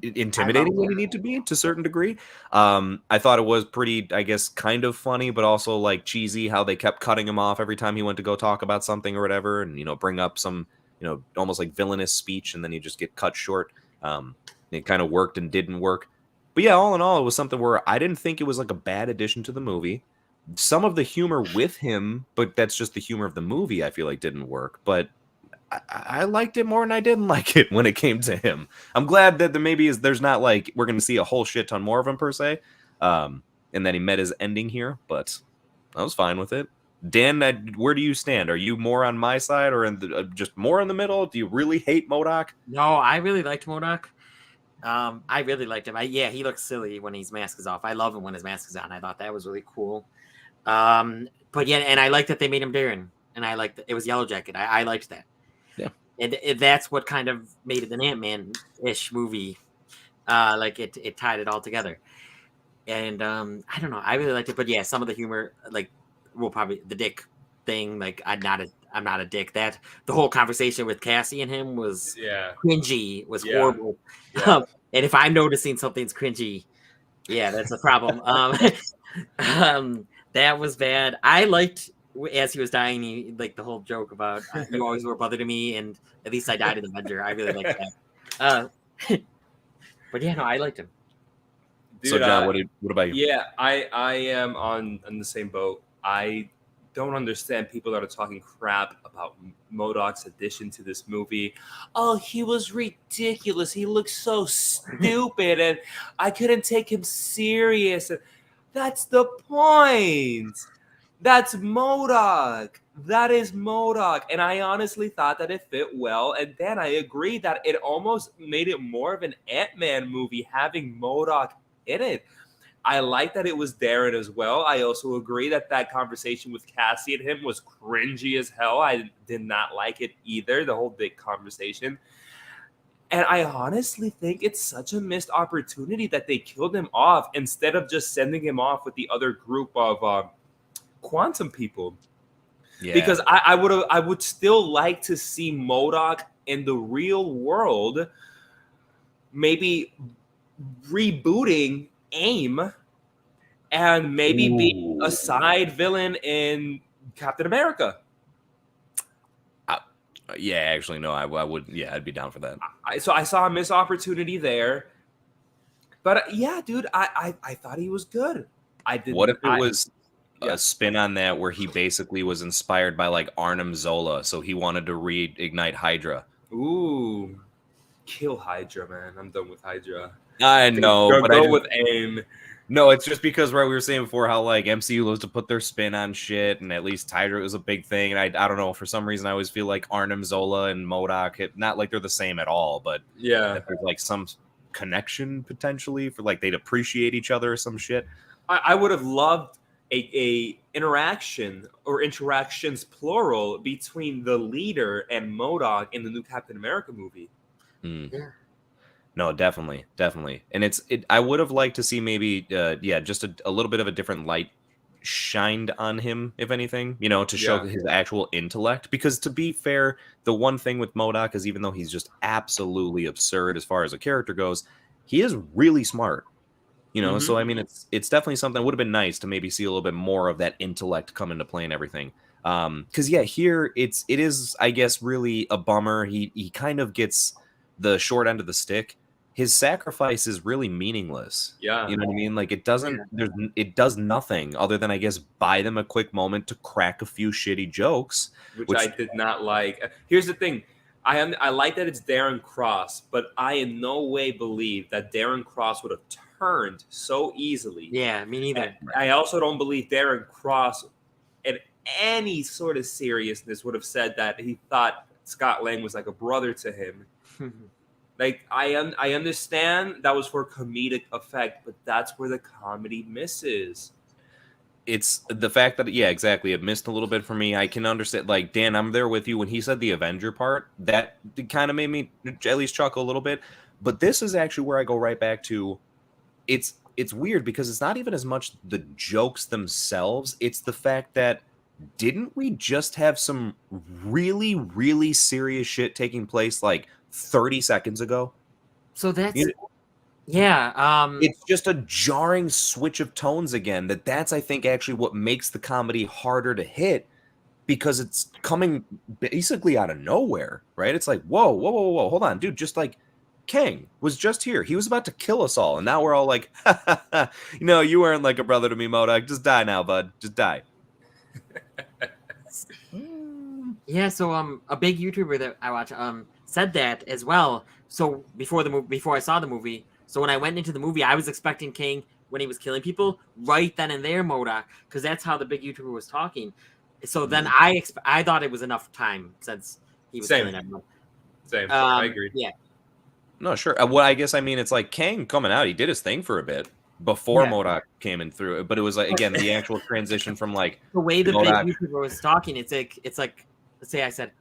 intimidating when he needed to be to a certain degree. I thought it was pretty, I guess, kind of funny, but also like cheesy how they kept cutting him off every time he went to go talk about something or whatever, and bring up some almost like villainous speech, and then you just get cut short. It kind of worked and didn't work. But yeah, all in all, it was something where I didn't think it was like a bad addition to the movie. Some of the humor with him, but that's just the humor of the movie, I feel like didn't work. But I liked it more than I didn't like it when it came to him. I'm glad that there's not like we're going to see a whole shit ton more of him per se. And that he met his ending here, but I was fine with it. Dan, where do you stand? Are you more on my side or just more in the middle? Do you really hate MODOK? No, I really liked MODOK. I really liked him. He looks silly when his mask is off. I love him when his mask is on. I thought that was really cool. But yeah, and I liked that they made him Darren, and I liked it was Yellow Jacket. I liked that. Yeah, and that's what kind of made it an Ant-Man-ish movie. Like it tied it all together. And I don't know, I really liked it. But yeah, some of the humor, like probably the dick thing. Like I'm not a dick. That the whole conversation with Cassie and him was cringy. Was horrible. Yeah. And if I'm noticing something's cringy, yeah, that's a problem. That was bad. I liked as he was dying, like the whole joke about you always were a brother to me, and at least I died in Avenger. I really liked that. But yeah, no, I liked him. Dude, so John, what about you? Yeah, I am on the same boat. I don't understand people that are talking crap about MODOK's addition to this movie. Oh, he was ridiculous. He looked so stupid, and I couldn't take him serious. That's the point. That's MODOK. That is MODOK. And I honestly thought that it fit well. And then I agree that it almost made it more of an Ant-Man movie having MODOK in it. I like that it was Darren as well. I also agree that conversation with Cassie and him was cringy as hell. I did not like it either, the whole big conversation. And I honestly think it's such a missed opportunity that they killed him off instead of just sending him off with the other group of Quantum people. Yeah. Because I would still like to see MODOK in the real world, maybe rebooting AIM and maybe being a side villain in Captain America. Yeah, actually, no, I would. Yeah, I'd be down for that. So I saw a missed opportunity there. But yeah, dude, I thought he was good. I did. What if it was a spin on that where he basically was inspired by like Arnim Zola, so he wanted to reignite Hydra? Ooh, kill Hydra, man! I'm done with Hydra. I know, but go with AIM. No, it's just because we were saying before how like MCU loves to put their spin on shit, and at least Hydra was a big thing. And I don't know, for some reason I always feel like Arnim Zola and MODOK, not like they're the same at all, but yeah, that there's like some connection potentially for like they'd appreciate each other or some shit. I would have loved a interaction or interactions plural between the leader and MODOK in the new Captain America movie. Yeah. No, definitely, definitely. And I would have liked to see maybe, just a little bit of a different light shined on him, if anything, to show Yeah. his actual intellect. Because to be fair, the one thing with MODOK is even though he's just absolutely absurd as far as a character goes, he is really smart. So I mean, it's definitely something that would have been nice to maybe see a little bit more of that intellect come into play and everything. Because here it is, I guess, really a bummer. He kind of gets the short end of the stick. His sacrifice is really meaningless. Yeah. You know what I mean? Like it does nothing other than I guess buy them a quick moment to crack a few shitty jokes, which I did not like. Here's the thing. I like that it's Darren Cross, but I in no way believe that Darren Cross would have turned so easily. Yeah, me neither. I also don't believe Darren Cross, in any sort of seriousness, would have said that he thought Scott Lang was like a brother to him. Like I understand that was for comedic effect, but that's where the comedy misses. It's the fact that exactly, it missed a little bit for me. I can understand, like, Dan, I'm there with you when he said the Avenger part. That kind of made me at least chuckle a little bit. But this is actually where I go right back to it's weird because it's not even as much the jokes themselves, it's the fact that didn't we just have some really, really serious shit taking place like 30 seconds ago? So that's it's just a jarring switch of tones again. That's I think actually what makes the comedy harder to hit, because it's coming basically out of nowhere, right? It's like, whoa, hold on, dude. Just like Kang was just here. He was about to kill us all, and now we're all like, you weren't like a brother to me, MODOK. Just die now, bud. Just die. Yeah, so a big YouTuber that I watch said that as well. So before I saw the movie, so when I went into the movie, I was expecting Kang when he was killing people right then and there, MODOK, because that's how the big YouTuber was talking. So then I thought it was enough time since he was killing everyone. Same. I agree. Yeah. No, sure. Well, I guess it's like Kang coming out. He did his thing for a bit before MODOK came in through it, but it was like again the actual transition from like the way the MODOK. big YouTuber was talking. It's like let's say I said,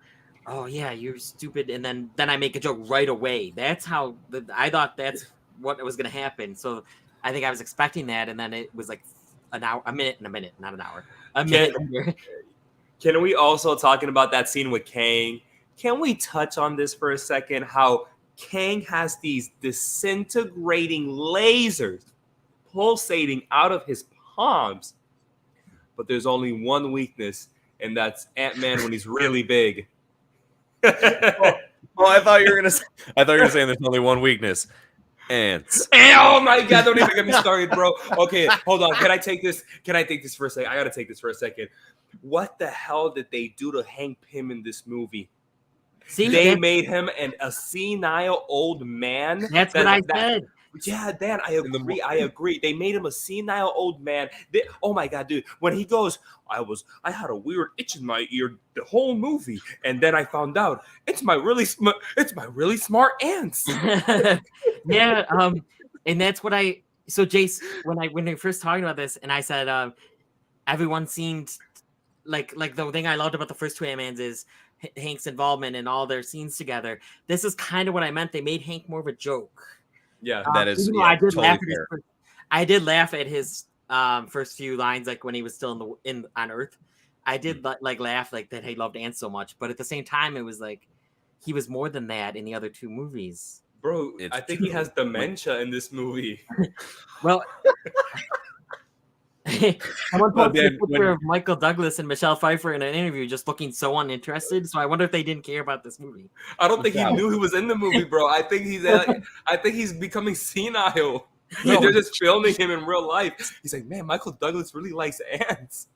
"Oh yeah, you're stupid," and then I make a joke right away. That's how I thought that's what was going to happen. So I think I was expecting that, and then it was like a minute, not an hour, a minute. Can we also, talking about that scene with Kang? Can we touch on this for a second? How Kang has these disintegrating lasers pulsating out of his palms, but there's only one weakness, and that's Antman when he's really big. I thought you were gonna say there's only one weakness. Ants. Oh my god, don't even get me started, bro. Okay, hold on. Can I take this for a second? I gotta take this for a second. What the hell did they do to Hank Pym in this movie? They made him a senile old man. That's what I said. Yeah, Dan, I agree. They made him a senile old man. Oh my god, dude! When he goes, I had a weird itch in my ear the whole movie, and then I found out it's my really smart ants. Yeah, and that's what So Jace, when they first talking about this, and I said, everyone seemed like the thing I loved about the first two Ant-Mans is Hank's involvement in all their scenes together. This is kind of what I meant. They made Hank more of a joke. Yeah, that is. I did laugh at his first few lines, like when he was still on Earth. I did laugh like that he loved ants so much, but at the same time, it was like he was more than that in the other two movies. Bro, I think he has dementia in this movie. Well, someone posted a picture of Michael Douglas and Michelle Pfeiffer in an interview just looking so uninterested. So I wonder if they didn't care about this movie. I don't think he knew he was in the movie, bro. I think he's becoming senile. No. They're just filming him in real life. He's like, man, Michael Douglas really likes ants.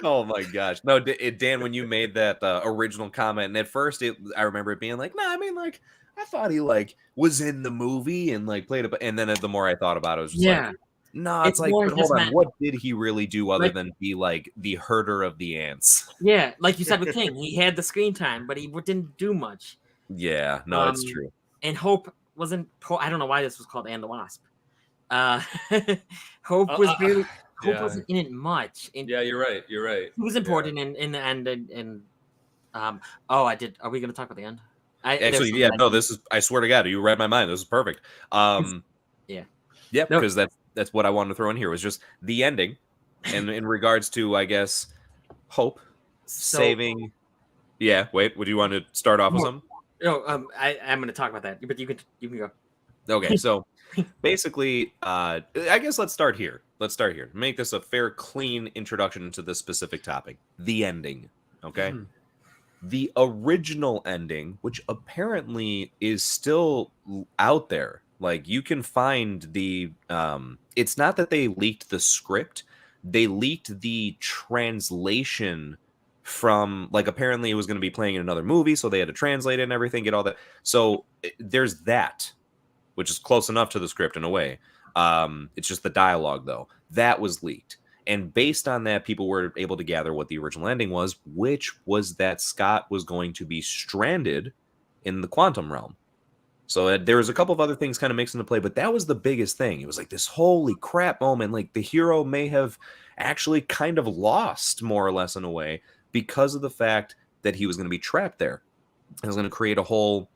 Oh my gosh. No, Dan, when you made that original comment, and at first I remember it being like, no, I mean, like, I thought he was in the movie and played it, and then the more I thought about it, it was just like, no, it's like, but hold on, what did he really do other than be like the herder of the ants? Yeah, like you said with King, he had the screen time, but he didn't do much. Yeah, no, it's true. And Hope wasn't. I don't know why this was called and the Wasp. Hope was really. Hope wasn't in it much. Yeah, you're right. He was important in the end. And I did. Are we going to talk about the end? Actually, yeah, no, this is, I swear to God, you read my mind. This is perfect. Yeah. Yeah, No. because that's what I wanted to throw in here, was just the ending. And in regards to, I guess, Hope saving. Yeah, wait, would you want to start off with something? No, I'm going to talk about that, but you can go. Okay, so basically, I guess let's start here. Make this a fair, clean introduction to this specific topic. The ending, okay? The original ending, which apparently is still out there. Like, you can find the it's not that they leaked the script, they leaked the translation from, like, apparently it was going to be playing in another movie, so they had to translate it and everything, get all that. So there's that, which is close enough to the script in a way. It's just the dialogue, though. That was leaked. And based on that, people were able to gather what the original ending was, which was that Scott was going to be stranded in the quantum realm. So there was a couple of other things kind of mixed into play, but that was the biggest thing. It was like this holy crap moment. Like, the hero may have actually kind of lost, more or less, in a way, because of the fact that he was going to be trapped there. It was going to create a whole,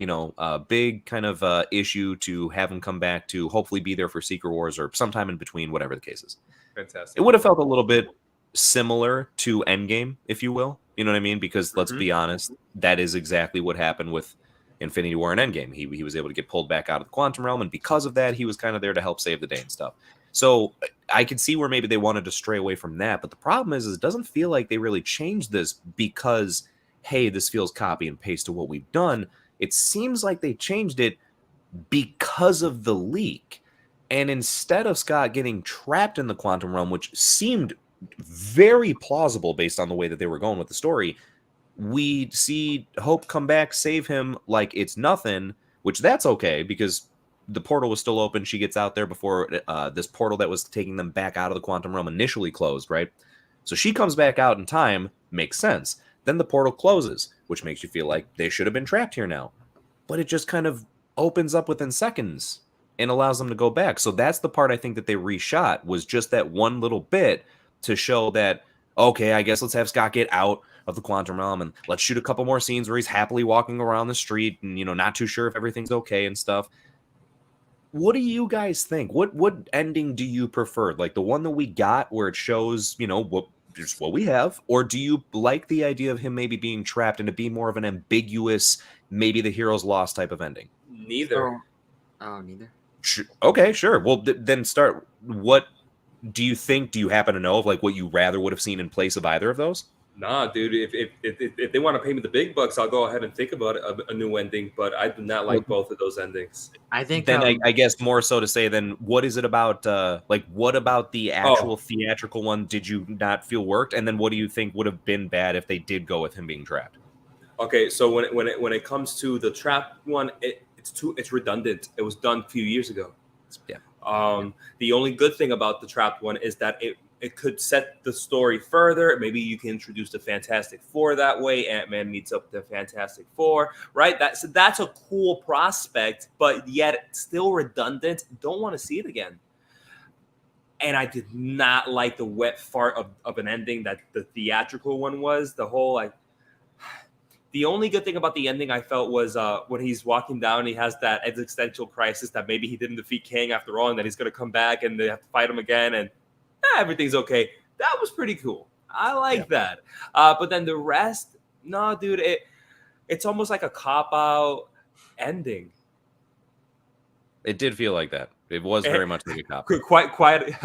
big kind of issue to have him come back to hopefully be there for Secret Wars or sometime in between, whatever the case is. Fantastic. It would have felt a little bit similar to Endgame, if you will. You know what I mean? Because let's be honest, that is exactly what happened with Infinity War and Endgame. He was able to get pulled back out of the quantum realm, and because of that, he was kind of there to help save the day and stuff. So I could see where maybe they wanted to stray away from that. But the problem is it doesn't feel like they really changed this because, hey, this feels copy and paste to what we've done. It seems like they changed it because of the leak. And instead of Scott getting trapped in the quantum realm, which seemed very plausible based on the way that they were going with the story, we see Hope come back, save him like it's nothing, which that's okay because the portal was still open. She gets out there before this portal that was taking them back out of the quantum realm initially closed, right? So she comes back out in time, makes sense. Then the portal closes, which makes you feel like they should have been trapped here now. But it just kind of opens up within seconds and allows them to go back. So that's the part I think that they reshot, was just that one little bit to show that, okay, I guess let's have Scott get out of the quantum realm and let's shoot a couple more scenes where he's happily walking around the street and, not too sure if everything's okay and stuff. What do you guys think? What ending do you prefer? Like the one that we got where it shows, what we have, or do you like the idea of him maybe being trapped and to be more of an ambiguous, maybe the hero's lost type of ending? Neither. Neither. Okay, sure. Well, then start. What do you think? Do you happen to know of like what you rather would have seen in place of either of those? Nah, dude. If they want to pay me the big bucks, I'll go ahead and think about a new ending. But I do not like both of those endings. I think then I guess more so to say, then what is it about? What about the actual theatrical one did you not feel worked? And then what do you think would have been bad if they did go with him being trapped? Okay, so when it comes to the trap one, it's redundant. It was done a few years ago. Yeah. The only good thing about the trapped one is that it could set the story further. Maybe you can introduce the Fantastic Four that way. Antman meets up with the Fantastic Four, right? That's a cool prospect, but yet still redundant. Don't want to see it again. And I did not like the wet fart of an ending that the theatrical one was. The whole the only good thing about the ending I felt was when he's walking down and he has that existential crisis that maybe he didn't defeat Kang after all, and that he's going to come back and they have to fight him again, and everything's okay. That was pretty cool. I like that. But then the rest, no, dude, it's almost like a cop-out ending. It did feel like that. It was very much like a cop. Quite.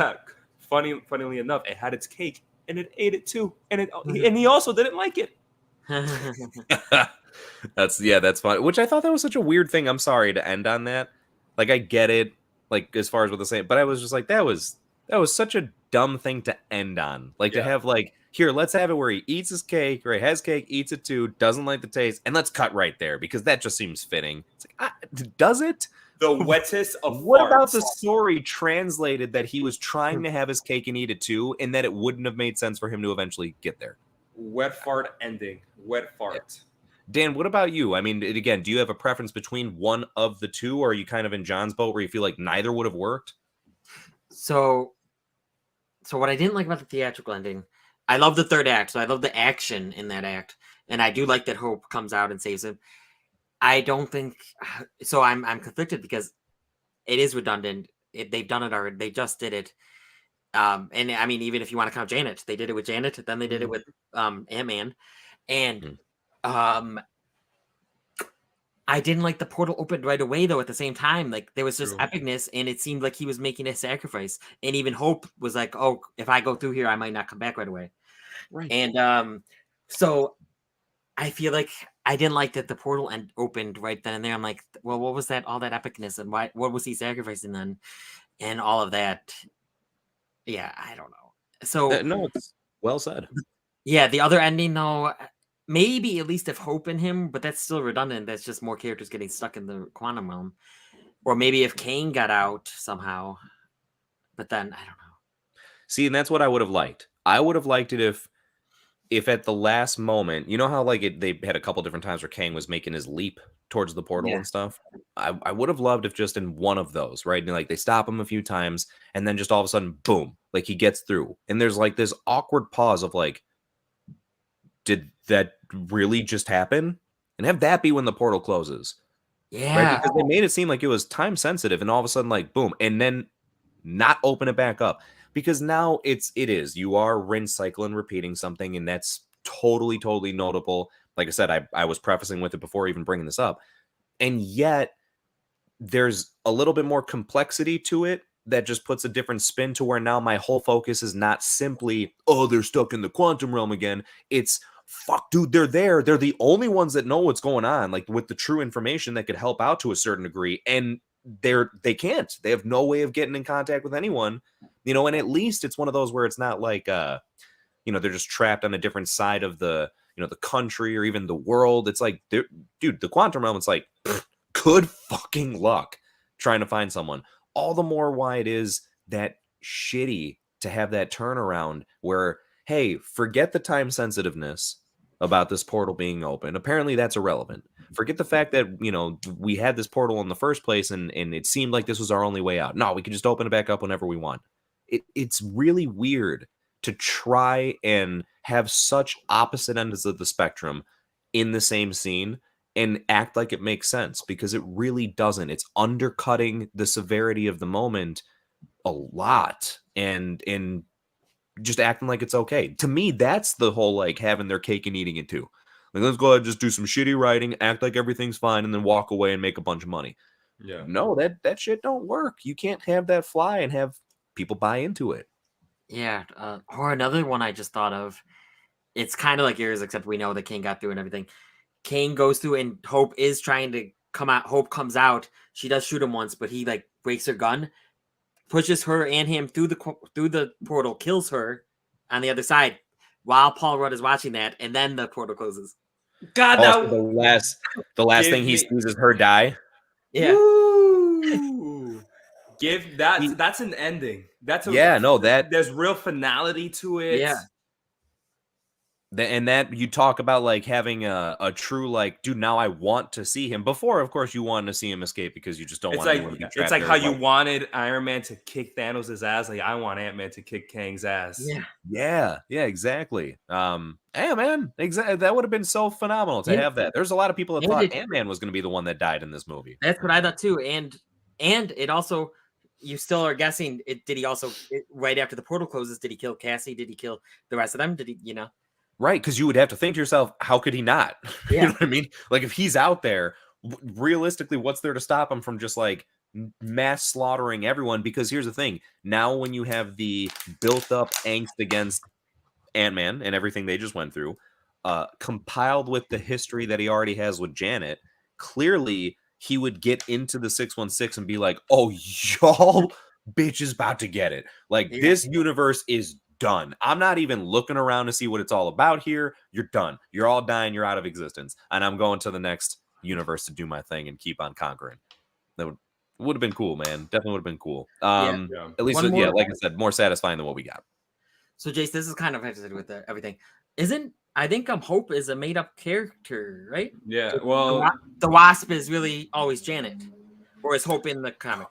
Funnily enough, it had its cake and it ate it too, and he also didn't like it. That's fun. Which I thought that was such a weird thing. I'm sorry to end on that. Like, I get it, like as far as what they're saying, but I was just like, that was such a dumb thing to end on. Like to have like, here, let's have it where he eats his cake, or he has cake, eats it too, doesn't like the taste, and let's cut right there because that just seems fitting. It's like, does it? The wettest of what farts. About the story translated that he was trying to have his cake and eat it too, and that it wouldn't have made sense for him to eventually get there? Wet fart ending. Wet fart. Yeah. Dan, what about you? I mean, again, do you have a preference between one of the two, or are you kind of in John's boat where you feel like neither would have worked? So what I didn't like about the theatrical ending, I love the third act, so I love the action in that act, and I do like that Hope comes out and saves him. I don't think so. I'm conflicted because it is redundant. They've done it already. They just did it. And I mean, even if you want to count Janet, they did it with Janet. Then they did it with Antman, and I didn't like the portal opened right away though. At the same time, like there was just epicness, and it seemed like he was making a sacrifice. And even Hope was like, "Oh, if I go through here, I might not come back right away." Right. And so I feel like I didn't like that the portal opened right then and there. I'm like, well, what was that? All that epicness, and why? What was he sacrificing then? And all of that. Yeah, I don't know. So No, it's well said. yeah, the other ending though, maybe at least if Hope in him, but that's still redundant. That's just more characters getting stuck in the quantum realm, or maybe if Kang got out somehow. But then I don't know. See, and that's what I would have liked. I would have liked it if at the last moment, you know how like they had a couple different times where Kang was making his leap towards the portal and stuff. I would have loved if just in one of those, right? And like they stop him a few times, and then just all of a sudden, boom, like he gets through, and there's like this awkward pause of like, did that really just happen? And have that be when the portal closes. Yeah. Right? Because they made it seem like it was time sensitive, and all of a sudden, like, boom, and then not open it back up. Because now it is. You are rinse, cycle, and repeating something, and that's totally notable. Like I said, I was prefacing with it before even bringing this up. And yet, there's a little bit more complexity to it that just puts a different spin to where now my whole focus is not simply, oh, they're stuck in the quantum realm again. It's, fuck, dude, they're there. They're the only ones that know what's going on, like with the true information that could help out to a certain degree. And they can't. They have no way of getting in contact with anyone, you know, and at least it's one of those where it's not like, you know, they're just trapped on a different side of the, you know, the country or even the world. It's like, dude, the quantum realm, it's like, good fucking luck trying to find someone. All the more why it is that shitty to have that turnaround where, hey, forget the time sensitiveness about this portal being open. Apparently that's irrelevant. Forget the fact that, you know, we had this portal in the first place and it seemed like this was our only way out. No, we can just open it back up whenever we want. It's really weird to try and have such opposite ends of the spectrum in the same scene and act like it makes sense, because it really doesn't. It's undercutting the severity of the moment a lot and just acting like it's okay. To me, that's the whole like having their cake and eating it too. Like, let's go ahead and just do some shitty writing, act like everything's fine, and then walk away and make a bunch of money. Yeah. No, that shit don't work. You can't have that fly and have people buy into it. Yeah. Or another one I just thought of. It's kind of like yours, except we know that Kang got through and everything. Kang goes through and Hope is trying to come out. Hope comes out. She does shoot him once, but he like breaks her gun, pushes her and him through the portal, kills her on the other side while Paul Rudd is watching that, and then the portal closes. God, Also, the last thing he sees is her die. Yeah. Woo! That's an ending. There's real finality to it. Yeah. And that you talk about like having a true like, dude, now I want to see him. Before, of course, you wanted to see him escape because you just don't want anyone to be trapped. It's like how you wanted Iron Man to kick Thanos' ass. Like I want Ant-Man to kick Kang's ass. Yeah, exactly. Hey man, exactly. That would have been so phenomenal to have that. There's a lot of people that thought Ant-Man was going to be the one that died in this movie. That's what I thought too. And it also, you still are guessing. Did he also right after the portal closes? Did he kill Cassie? Did he kill the rest of them? Did he? You know. Right, because you would have to think to yourself, how could he not? Yeah. You know what I mean? Like, if he's out there, realistically, what's there to stop him from just, like, mass slaughtering everyone? Because here's the thing. Now when you have the built-up angst against Ant-Man and everything they just went through, compiled with the history that he already has with Janet, clearly he would get into the 616 and be like, oh, y'all bitch is about to get it. Like, this universe is done. I'm not even looking around to see what it's all about here. You're done. You're all dying. You're out of existence. And I'm going to the next universe to do my thing and keep on conquering. That would have been cool, man. Definitely would have been cool. At least, like I said, more satisfying than what we got. So, Jace, this is kind of connected with everything. I think Hope is a made-up character, right? Yeah, well... The Wasp is really always Janet. Or is Hope in the comic?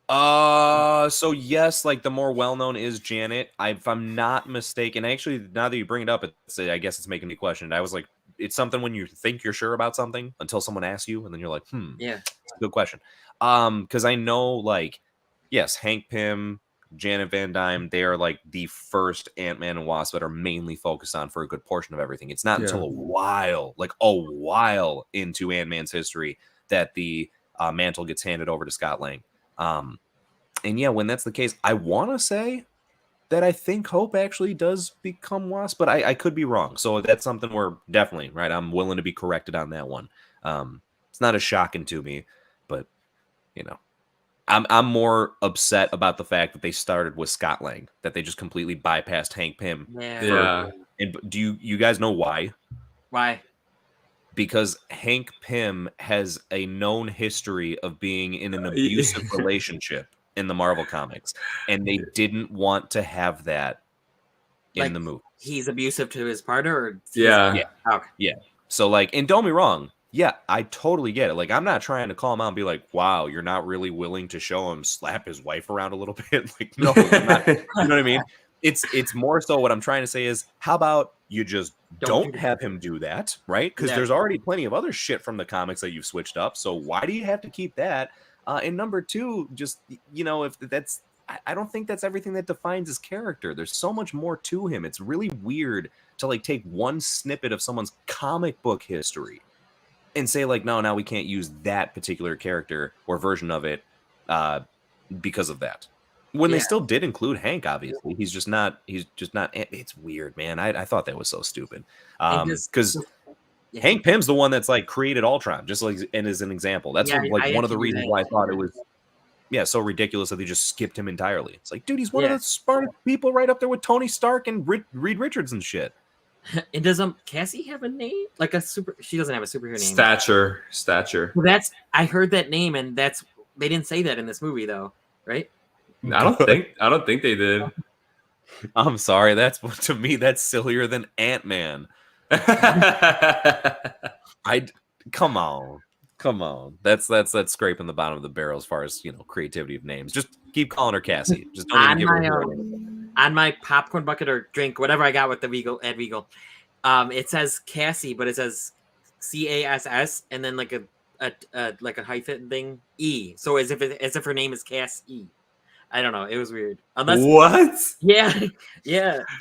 So yes, like the more well-known is Janet. If I'm not mistaken, actually, now that you bring it up, I guess it's making me question it. I was like it's something when you think you're sure about something until someone asks you, and then you're like, Yeah. good question. Because I know, like, yes, Hank Pym, Janet Van Dyne, they are like the first Ant-Man and Wasp that are mainly focused on for a good portion of everything. It's not until a while into Ant-Man's history that the mantle gets handed over to Scott Lang. And yeah, when that's the case, I want to say that I think Hope actually does become Wasp, but I could be wrong. So that's something we're definitely, right, I'm willing to be corrected on that one. It's not as shocking to me, but, you know, I'm more upset about the fact that they started with Scott Lang, that they just completely bypassed Hank Pym. Yeah. And do you guys know why? Why? Because Hank Pym has a known history of being in an abusive relationship in the Marvel comics, and they didn't want to have that in the movie. He's abusive to his partner, or Yeah. Okay. Yeah. So, like, and don't be wrong. Yeah, I totally get it. Like, I'm not trying to call him out and be like, wow, you're not really willing to show him slap his wife around a little bit. Like, no, I'm not, you know what I mean? It's more so what I'm trying to say is, how about you just don't have him do that, right? Because there's already plenty of other shit from the comics that you've switched up. So why do you have to keep that? And number two, just, you know, if that's, I don't think that's everything that defines his character. There's so much more to him. It's really weird to like take one snippet of someone's comic book history and say like, no, now we can't use that particular character or version of it because of that. When they still did include Hank, obviously, he's just not. It's weird, man. I thought that was so stupid. Because Hank Pym's the one that's like created Ultron, just like, and as an example, that's like one of the reasons why I thought it was so ridiculous that they just skipped him entirely. It's like, dude, he's one of the smartest people, right up there with Tony Stark and Reed Richards and shit. And does Cassie have a name? Like a super? She doesn't have a superhero name. Stature. Well, I heard that name, and they didn't say that in this movie, though, right? I don't think they did. I'm sorry. To me, that's sillier than Antman. Come on. That's scraping the bottom of the barrel as far as, you know, creativity of names. Just keep calling her Cassie. Just don't even give her a name. On my popcorn bucket or drink, whatever I got with the Regal at Regal, it says Cassie, but it says CASS and then like a hyphen thing E. So as if her name is Cassie. I don't know. It was weird. What? Yeah.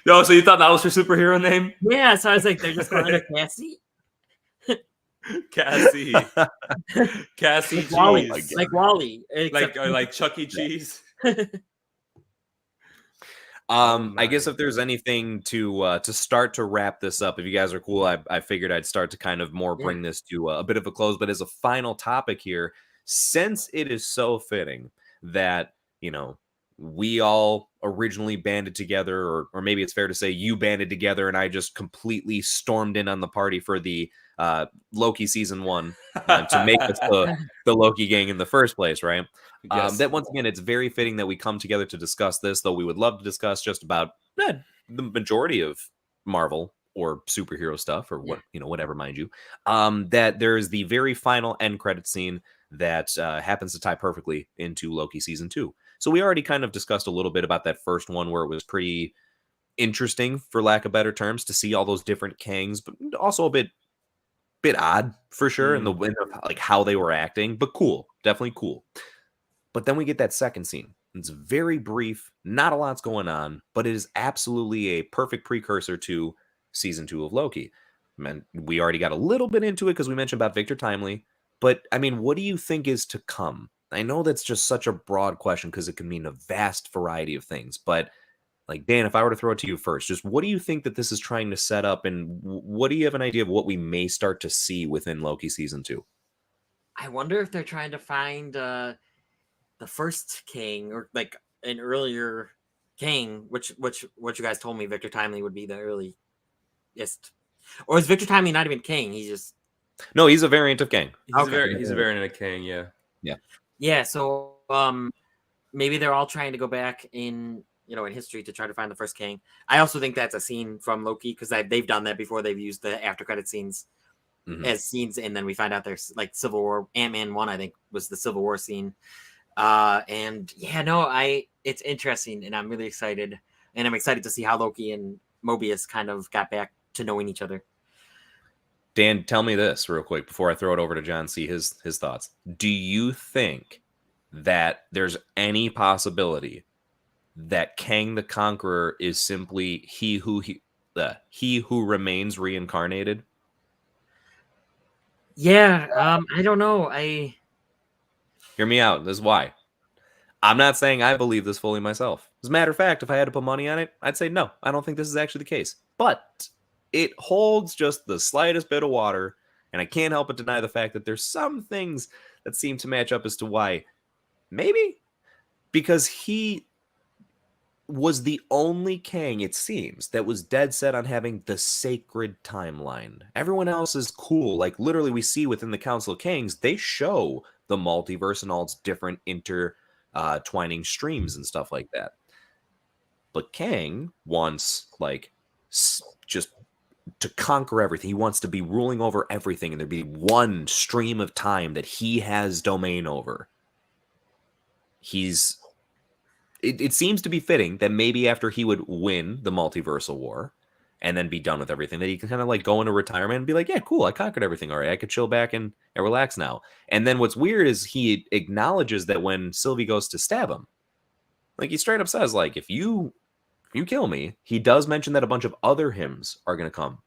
No, so you thought that was her superhero name? Yeah. So I was like, they're just calling her Cassie. Cassie like Cheese, Wally, like Wally, like Chuck E. Cheese. I guess if there's anything to start to wrap this up, if you guys are cool, I figured I'd start to kind of more bring this to a bit of a close. But as a final topic here, since it is so fitting that, you know, we all originally banded together, or maybe it's fair to say you banded together and I just completely stormed in on the party for the Loki season 1 to make us the Loki gang in the first place, right? Yes. That once again, it's very fitting that we come together to discuss this, though we would love to discuss just about the majority of Marvel or superhero stuff or what, you know, whatever, mind you. That there's the very final end credit scene that happens to tie perfectly into Loki season 2. So we already kind of discussed a little bit about that first one where it was pretty interesting, for lack of better terms, to see all those different Kangs, but also a bit odd for sure in the like how they were acting, but cool, definitely cool. But then we get that second scene. It's very brief, not a lot's going on, but it is absolutely a perfect precursor to season 2 of Loki. Man, we already got a little bit into it because we mentioned about Victor Timely, but I mean, what do you think is to come? I know that's just such a broad question because it can mean a vast variety of things, but like, Dan, if I were to throw it to you first, just what do you think that this is trying to set up, and what do you have an idea of what we may start to see within Loki season 2? I wonder if they're trying to find the first King, or like an earlier King, which you guys told me Victor Timely would be the earliest. Or is Victor Timely not even King? He's just... No, he's a variant of Kang. He's a variant of Kang, Yeah, so maybe they're all trying to go back in, you know, in history to try to find the first King. I also think that's a scene from Loki because they've done that before. They've used the after credit scenes as scenes, and then we find out there's like Civil War. Ant-Man 1, I think, was the Civil War scene. And yeah, no, it's interesting, and I'm really excited, and I'm excited to see how Loki and Mobius kind of got back to knowing each other. Dan, tell me this real quick before I throw it over to John, see his thoughts. Do you think that there's any possibility that Kang the Conqueror is simply he who remains reincarnated? Yeah, I don't know. Hear me out. This is why. I'm not saying I believe this fully myself. As a matter of fact, if I had to put money on it, I'd say no. I don't think this is actually the case. But it holds just the slightest bit of water, and I can't help but deny the fact that there's some things that seem to match up as to why. Maybe because he was the only Kang, it seems, that was dead set on having the sacred timeline. Everyone else is cool. Like, literally, we see within the Council of Kangs, they show the multiverse and all its different intertwining streams and stuff like that. But Kang wants, like, just to conquer everything. He wants to be ruling over everything, and there be one stream of time that he has domain over. It seems to be fitting that maybe after he would win the multiversal war and then be done with everything, that he can kind of like go into retirement and be like, yeah, cool, I conquered everything. All right, I could chill back and relax now. And then what's weird is he acknowledges that when Sylvie goes to stab him, like he straight up says, like, if you kill me, he does mention that a bunch of other hymns are going to come.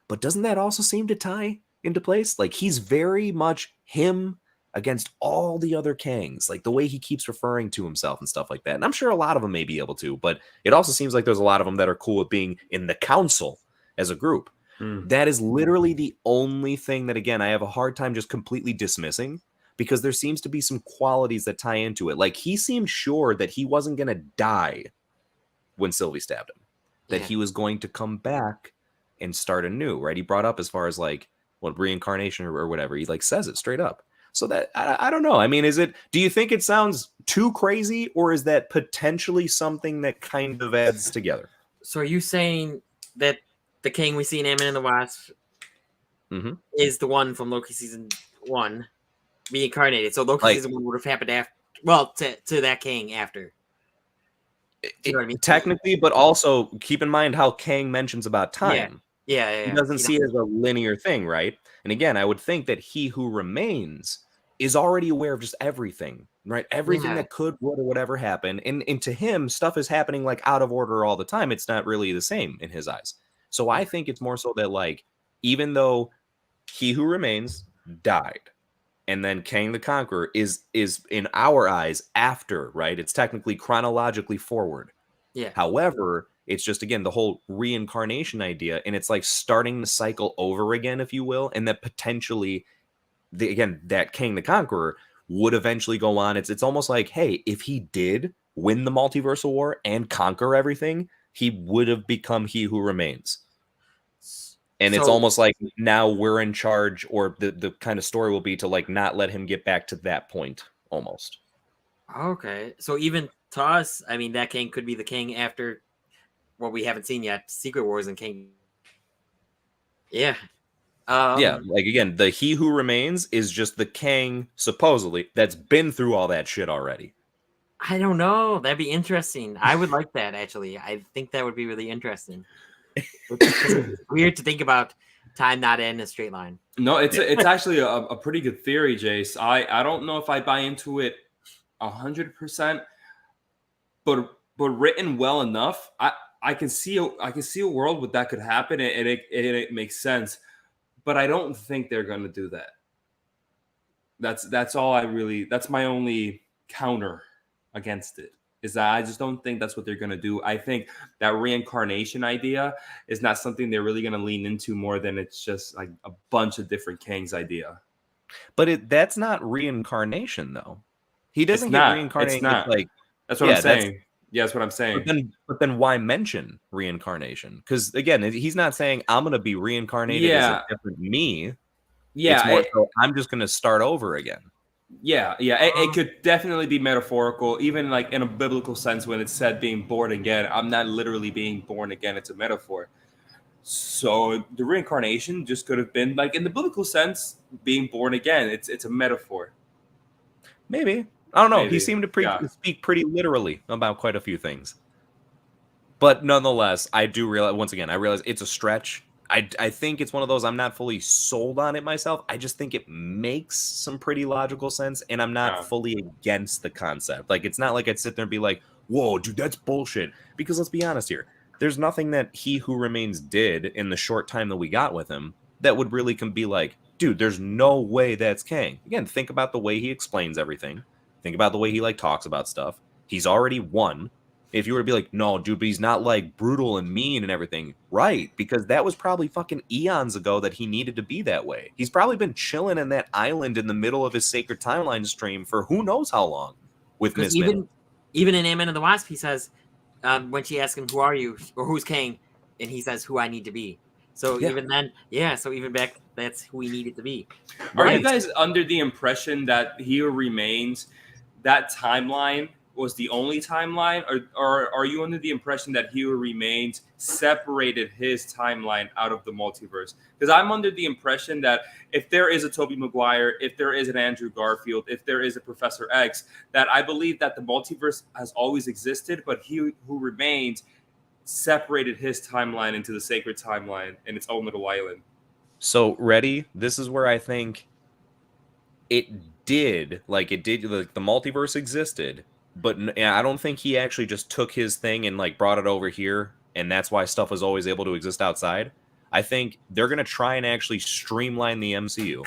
But doesn't that also seem to tie into place? Like, he's very much him against all the other Kangs, like the way he keeps referring to himself and stuff like that. And I'm sure a lot of them may be able to, but it also seems like there's a lot of them that are cool with being in the council as a group. That is literally the only thing that, again, I have a hard time just completely dismissing, because there seems to be some qualities that tie into it. Like, he seemed sure that he wasn't going to die when Sylvie stabbed him, that he was going to come back and start anew, right? He brought up as far as like what reincarnation or whatever. He like says it straight up. So that I don't know. I mean, do you think it sounds too crazy, or is that potentially something that kind of adds together? So are you saying that the King we see in Antman and the Wasp is the one from Loki season 1 reincarnated? So Loki season 1 would have happened after, well, to that King after. You know what I mean? Technically, but also keep in mind how Kang mentions about time. Yeah. He doesn't see it as a linear thing, right? And again, I would think that he who remains is already aware of just everything, right? Everything that could, would, or whatever happen. And to him, stuff is happening like out of order all the time. It's not really the same in his eyes. So I think it's more so that, like, even though he who remains died, and then Kang the Conqueror is in our eyes after, right? It's technically chronologically forward. Yeah. However, it's just, again, the whole reincarnation idea, and it's like starting the cycle over again, if you will, and that potentially, that Kang the Conqueror would eventually go on. It's almost like, hey, if he did win the multiversal war and conquer everything, he would have become he who remains. And it's almost like now we're in charge, or the kind of story will be to like not let him get back to that point almost. Okay. So even to us, I mean, that King could be the King after what we haven't seen yet, Secret Wars and King. Yeah. Like, again, the he who remains is just the Kang, supposedly, that's been through all that shit already. I don't know. That'd be interesting. I would like that, actually. I think that would be really interesting. It's weird to think about time not in a straight line. No, it's actually a pretty good theory, Jace. I don't know if I buy into it 100%, but written well enough, I can see a world where that could happen, and it makes sense. But I don't think they're going to do that. That's all that's my only counter against it, is that I just don't think that's what they're going to do. I think that reincarnation idea is not something they're really going to lean into more than it's just like a bunch of different Kangs idea. But that's not reincarnation, though. He doesn't get reincarnated. It's not. Like, that's what I'm saying. Yeah, that's what I'm saying. But then why mention reincarnation? Because, again, he's not saying I'm going to be reincarnated as a different me. Yeah. It's more so I'm just going to start over again. Yeah. It could definitely be metaphorical, even like in a biblical sense when it's said being born again. I'm not literally being born again. It's a metaphor. So the reincarnation just could have been like in the biblical sense, being born again. It's a metaphor. Maybe. I don't know. Maybe. He seemed to speak pretty literally about quite a few things. But nonetheless, I do realize, once again, it's a stretch. I think it's one of those I'm not fully sold on it myself. I just think it makes some pretty logical sense, and I'm not fully against the concept. Like, it's not like I'd sit there and be like, whoa, dude, that's bullshit. Because let's be honest here. There's nothing that He Who Remains did in the short time that we got with him that would really be like, dude, there's no way that's Kang. Again, think about the way he explains everything. Think about the way he like talks about stuff. He's already won. If you were to be like, no, dude, but he's not like brutal and mean and everything. Right. Because that was probably fucking eons ago that he needed to be that way. He's probably been chilling in that island in the middle of his sacred timeline stream for who knows how long with Miss Even in Antman and the Wasp, he says, when she asks him, who are you? Or who's Kang? And he says, who I need to be. So even then, so even back, that's who he needed to be. Are you guys under the impression that He Who Remains, that timeline was the only timeline, or are you under the impression that He Who Remains separated his timeline out of the multiverse? Because I'm under the impression that if there is a Tobey Maguire, if there is an Andrew Garfield, if there is a Professor X, that I believe that the multiverse has always existed, but He Who Remains separated his timeline into the sacred timeline in its own little island. So, ready? This is where I think it did, like the multiverse existed, but I don't think he actually just took his thing and like brought it over here, and that's why stuff was always able to exist outside. I think they're going to try and actually streamline the MCU,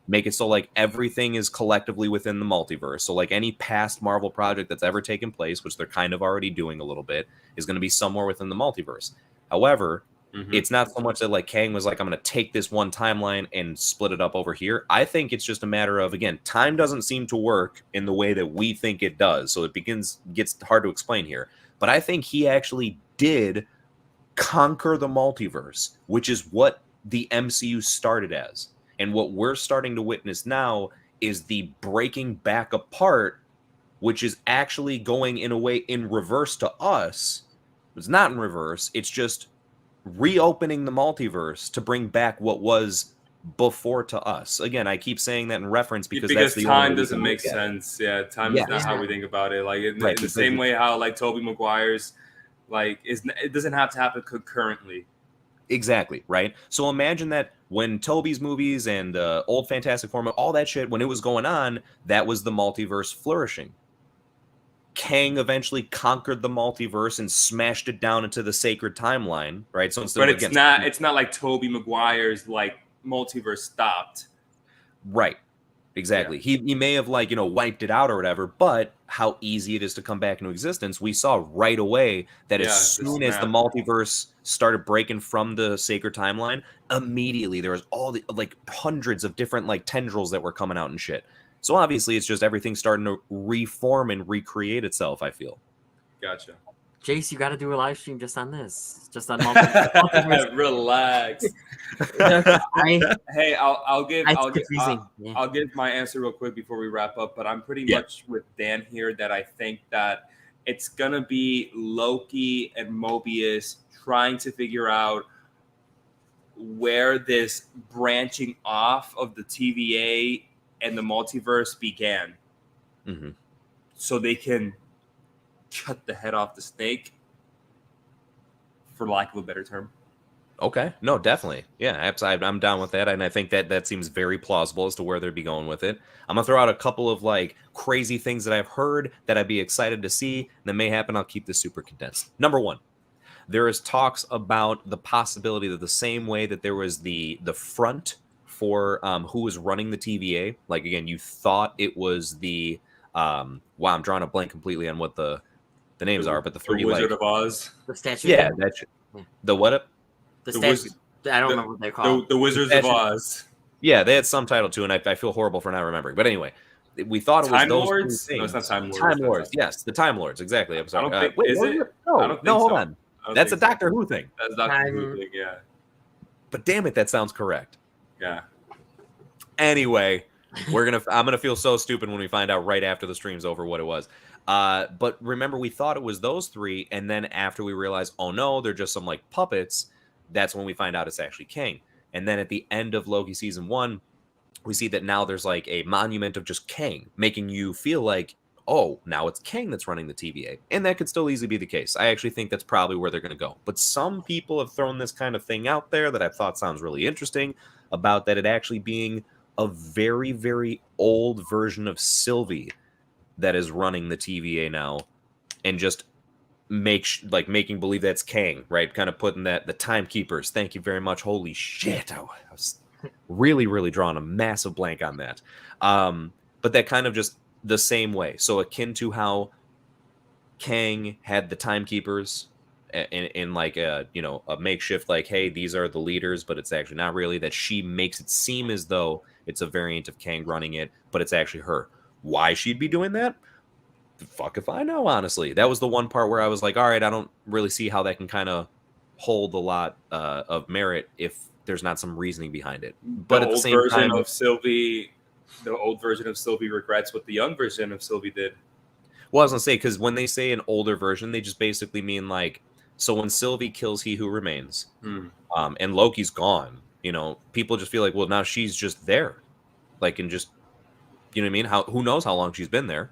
make it so like everything is collectively within the multiverse. So like any past Marvel project that's ever taken place, which they're kind of already doing a little bit, is going to be somewhere within the multiverse. However, it's not so much that like Kang was like, I'm going to take this one timeline and split it up over here. I think it's just a matter of, again, time doesn't seem to work in the way that we think it does. So it gets hard to explain here. But I think he actually did conquer the multiverse, which is what the MCU started as. And what we're starting to witness now is the breaking back apart, which is actually going in a way in reverse to us. It's not in reverse. It's just reopening the multiverse to bring back what was before to us. Again, I keep saying that in reference because that's the time doesn't make sense. Yeah, time is not how we think about it. Like in the same way how like Tobey Maguire's like it doesn't have to happen concurrently. Exactly, right? So imagine that when Tobey's movies and old Fantastic Four, all that shit, when it was going on, that was the multiverse flourishing. Kang eventually conquered the multiverse and smashed it down into the sacred timeline, right? So instead, but it's not like Tobey Maguire's like multiverse stopped. Right. Exactly. Yeah. He may have like, wiped it out or whatever, but how easy it is to come back into existence. We saw right away that as soon as the multiverse started breaking from the sacred timeline, immediately there was all the like hundreds of different like tendrils that were coming out and shit. So obviously it's just everything starting to reform and recreate itself, I feel. Gotcha. Jace, you got to do a live stream just on this. Just on multiverse. Relax. Hey, I'll give my answer real quick before we wrap up, but I'm pretty much with Dan here that I think that it's going to be Loki and Mobius trying to figure out where this branching off of the TVA and the multiverse began. Mm-hmm. So they can cut the head off the snake, for lack of a better term. Okay. No, definitely. Yeah, I'm down with that. And I think that seems very plausible as to where they'd be going with it. I'm going to throw out a couple of like crazy things that I've heard that I'd be excited to see that may happen. I'll keep this super condensed. Number one, there is talks about the possibility that the same way that there was the front for who was running the TVA. Like, again, you thought it was the wow, I'm drawing a blank completely on what the names are, but the three Wizard of Oz, the statue. Yeah, the what? The statue. I don't remember what they're called. The Wizards of Oz. Yeah, they had some title too, and I feel horrible for not remembering. But anyway, we thought it was Time those Lords. two things. No, it's not Time Lords. Time Lords. Yes, the Time Lords. Exactly. I'm sorry. Wait, is it? No, hold on. That's a Doctor Who thing. That's Doctor Who thing. Yeah. But damn it, that sounds correct. Yeah. Anyway, I'm gonna feel so stupid when we find out right after the stream's over what it was. But remember, we thought it was those three, and then after we realized, oh no, they're just some like puppets. That's when we find out it's actually Kang. And then at the end of Loki season 1, we see that now there's like a monument of just Kang, making you feel like, oh, now it's Kang that's running the TVA. And that could still easily be the case. I actually think that's probably where they're going to go. But some people have thrown this kind of thing out there that I thought sounds really interesting about that it actually being a very, very old version of Sylvie that is running the TVA now and just making believe that's Kang, right? Kind of putting that, the timekeepers. Thank you very much. Holy shit. I was really, really drawing a massive blank on that. But that kind of just the same way. So akin to how Kang had the timekeepers in like a makeshift, like, hey, these are the leaders, but it's actually not really, that she makes it seem as though it's a variant of Kang running it, but it's actually her. Why she'd be doing that? Fuck if I know, honestly. That was the one part where I was like, all right, I don't really see how that can kind of hold a lot of merit if there's not some reasoning behind it. But at the same time, the old version of Sylvie regrets what the young version of Sylvie did. Well, I was gonna say, because when they say an older version, they just basically mean like, so when Sylvie kills He Who Remains, and Loki's gone, people just feel like, well, now she's just there, like, and just, you know what I mean? Who knows how long she's been there?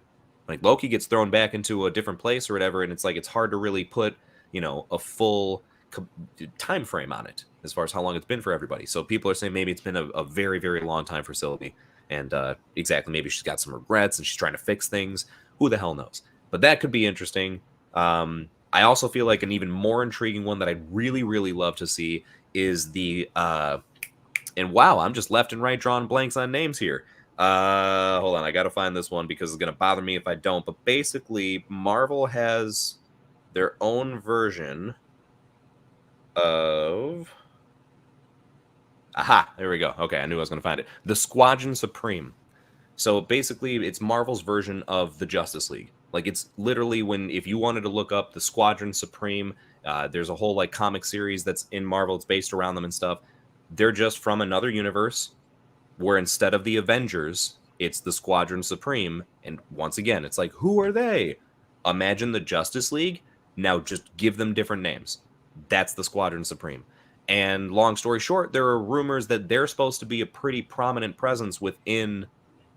Like, Loki gets thrown back into a different place or whatever, and it's like it's hard to really put, a full time frame on it as far as how long it's been for everybody. So people are saying maybe it's been a very, very long time for Sylvie, and exactly, maybe she's got some regrets and she's trying to fix things. Who the hell knows? But that could be interesting. I also feel like an even more intriguing one that I'd really, really love to see is the and wow, I'm just left and right drawing blanks on names here. Hold on, I gotta find this one because it's gonna bother me if I don't. But basically, Marvel has their own version of there we go. Okay, I knew I was gonna find it. The Squadron Supreme. So basically, it's Marvel's version of the Justice League. Like, it's literally if you wanted to look up the Squadron Supreme, there's a whole like comic series that's in Marvel. It's based around them and stuff. They're just from another universe where instead of the Avengers, it's the Squadron Supreme. And once again, it's like, who are they? Imagine the Justice League. Now just give them different names. That's the Squadron Supreme. And long story short, there are rumors that they're supposed to be a pretty prominent presence within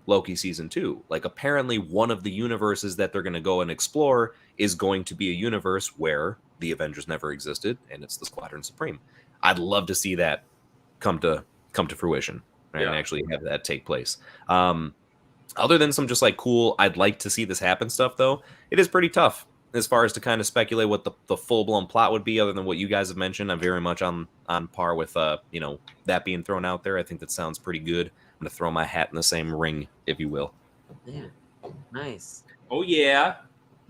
Loki season 2. Like, apparently one of the universes that they're going to go and explore is going to be a universe where the Avengers never existed, and it's the Squadron Supreme. I'd love to see that come to fruition, right? And actually have that take place. Other than some just like cool, I'd like to see this happen stuff, though, it is pretty tough as far as to kind of speculate what the full-blown plot would be, other than what you guys have mentioned. I'm very much on par with that being thrown out there. I think that sounds pretty good. I'm going to throw my hat in the same ring, if you will. Yeah. Nice. Oh, yeah.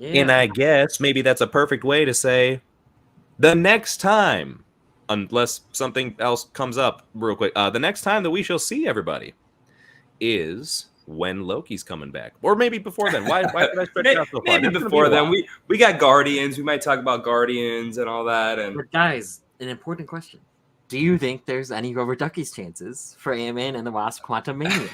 And I guess maybe that's a perfect way to say the next time, unless something else comes up real quick, the next time that we shall see everybody is when Loki's coming back. Or maybe before then. Why did I stretch it out so far? Maybe before then. We got Guardians. We might talk about Guardians and all that. But guys, an important question. Do you think there's any Rubber Duckies chances for Antman and the Wasp Quantumania?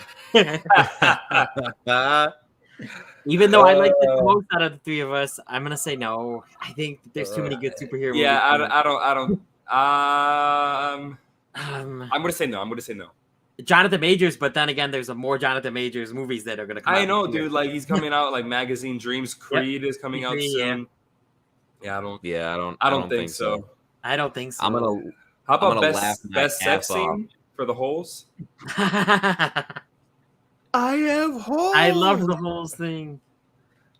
Even though I like the most out of the three of us, I'm gonna say no. I think there's too many good superhero movies. I don't. I'm gonna say no. Jonathan Majors, but then again, there's more Jonathan Majors movies that are gonna come out. I know, dude. Like, he's coming out. Like, Magazine Dreams. Creed is coming out soon. Yeah, I don't think so. I don't think so. How about best sex scene for the holes? I have holes. I love the holes thing.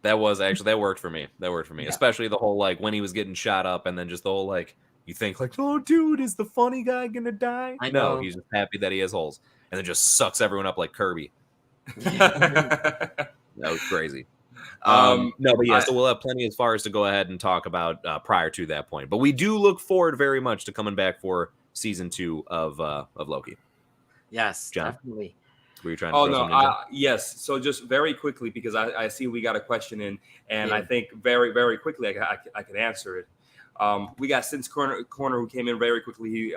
That worked for me. Yeah. Especially the whole, like, when he was getting shot up, and then just the whole, like, you think, like, oh, dude, is the funny guy gonna die? I know. No, he's just happy that he has holes, and then just sucks everyone up like Kirby. That was crazy. No, but yeah, so we'll have plenty as far as to go ahead and talk about prior to that point. But we do look forward very much to coming back for season 2 of Loki. Yes, John? Definitely. Were you trying to yes. So just very quickly, because I see we got a question in, and I think very, very quickly I can answer it. We got Sin's Corner who came in very quickly.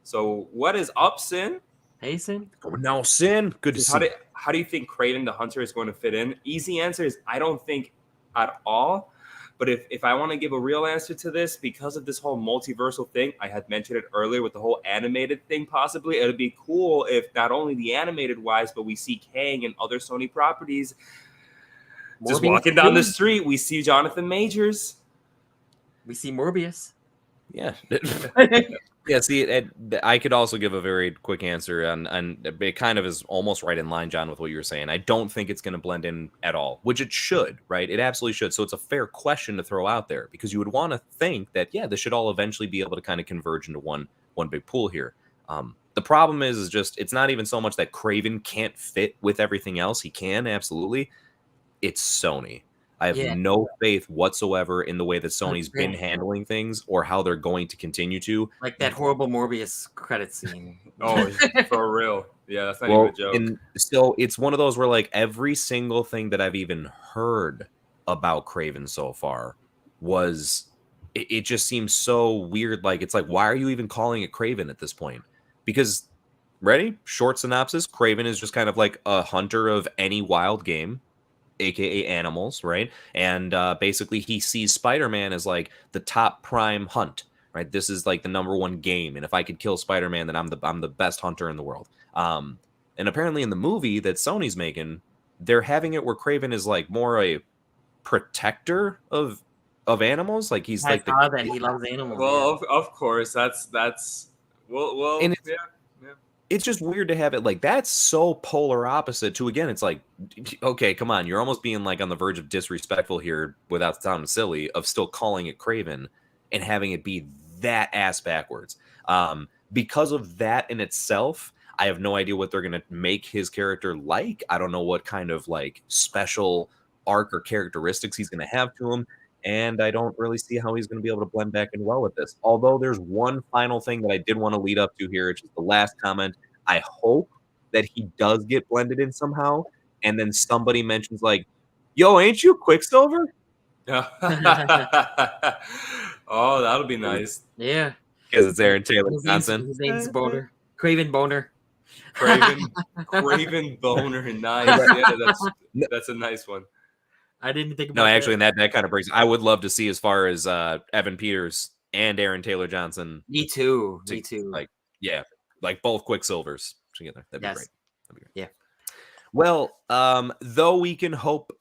So what is up, Sin? Hey, Sin. No, Sin. Good to see. How do you think Kraven the Hunter is going to fit in? Easy answer is I don't think at all. But if I want to give a real answer to this, because of this whole multiversal thing, I had mentioned it earlier with the whole animated thing, possibly, it'd be cool if not only the animated wise, but we see Kang and other Sony properties Just Morbius walking down the too. street, we see Jonathan Majors. We see Morbius. Yeah. Yeah, see, I could also give a very quick answer, and it kind of is almost right in line, John, with what you were saying. I don't think it's going to blend in at all, which it should, right? It absolutely should. So it's a fair question to throw out there, because you would want to think that, yeah, this should all eventually be able to kind of converge into one big pool here. The problem is just it's not even so much that Kraven can't fit with everything else. He can, absolutely. It's Sony. I have no faith whatsoever in the way that Sony's been handling things or how they're going to continue to. Like that horrible Morbius credit scene. Oh, for real. Yeah, that's not even a joke. And so it's one of those where, like, every single thing that I've even heard about Kraven so far was, it just seems so weird. Like, it's like, why are you even calling it Kraven at this point? Because, ready? Short synopsis, Kraven is just kind of like a hunter of any wild game, aka animals, right? And basically he sees Spider-Man as like the top prime hunt, right? This is like the #1 game, and if I could kill Spider-Man, then I'm the best hunter in the world. And apparently in the movie that Sony's making, they're having it where Kraven is like more a protector of animals. Like he's like that he loves animals. Well, of course, that's well, and yeah. It's just weird to have it like that's so polar opposite to, again, it's like, okay, come on, you're almost being like on the verge of disrespectful here without sounding silly, of still calling it Kraven and having it be that ass backwards. Because of that in itself, I have no idea what they're going to make his character like. I don't know what kind of like special arc or characteristics he's going to have to him. And I don't really see how he's going to be able to blend back in well with this. Although there's one final thing that I did want to lead up to here, which is the last comment. I hope that he does get blended in somehow. And then somebody mentions like, yo, ain't you Quicksilver? Oh, that'll be nice. Yeah. Because it's Aaron Taylor Johnson. His name's Boner. Craven Boner. Craven Boner. Nice. Yeah, that's a nice one. I didn't think about No, actually, and that kind of brings. I would love to see as far as Evan Peters and Aaron Taylor Johnson. Me too. Me too. Like, yeah, like both Quicksilvers together. That'd be great. That'd be great. Yeah. Well, though we can hope,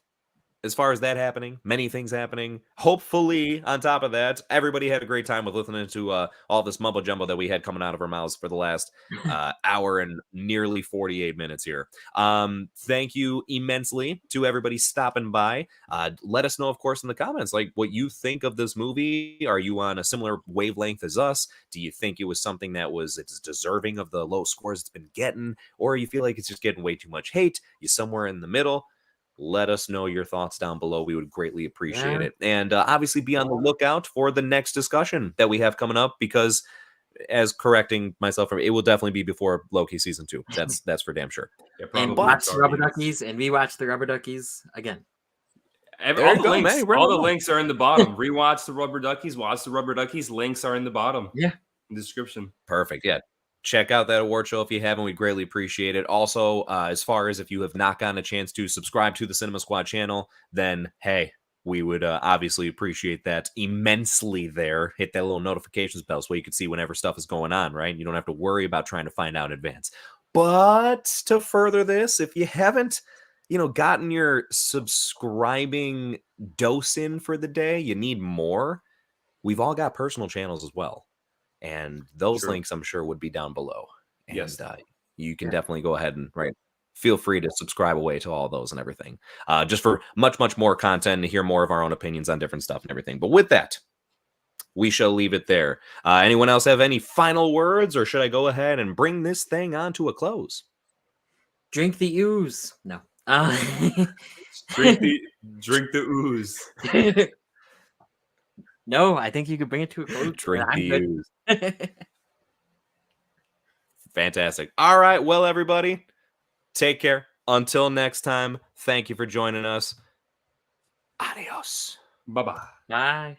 as far as that happening, many things happening. Hopefully, on top of that, everybody had a great time with listening to all this mumbo jumbo that we had coming out of our mouths for the last hour and nearly 48 minutes here. Thank you immensely to everybody stopping by. Let us know, of course, in the comments, like what you think of this movie. Are you on a similar wavelength as us? Do you think it was something that it's deserving of the low scores it's been getting? Or you feel like it's just getting way too much hate? You somewhere in the middle? Let us know your thoughts down below. We would greatly appreciate it. And obviously be on the lookout for the next discussion that we have coming up, because as correcting myself, it will definitely be before Loki season 2. That's for damn sure. Yeah, and watch the Rubber Duckies, and we watch the Rubber Duckies again. All the links are in the bottom. Rewatch the Rubber Duckies, watch the Rubber Duckies. Links are in the bottom. Yeah. In the description. Perfect. Yeah. Check out that award show if you haven't. We'd greatly appreciate it. Also, as far as if you have not gotten a chance to subscribe to the Cinema Squad channel, then, hey, we would obviously appreciate that immensely there. Hit that little notifications bell so you can see whenever stuff is going on, right? You don't have to worry about trying to find out in advance. But to further this, if you haven't, gotten your subscribing dose in for the day, you need more. We've all got personal channels as well. And those links, I'm sure, would be down below. And yes. You can definitely go ahead and feel free to subscribe away to all those and everything. Just for much, much more content and to hear more of our own opinions on different stuff and everything. But with that, we shall leave it there. Anyone else have any final words, or should I go ahead and bring this thing on to a close? Drink the ooze. No. drink the ooze. No, I think you could bring it to a close. Drink the ooze. Fantastic. All right. Well, everybody, take care. Until next time, thank you for joining us. Adios. Bye-bye. Bye.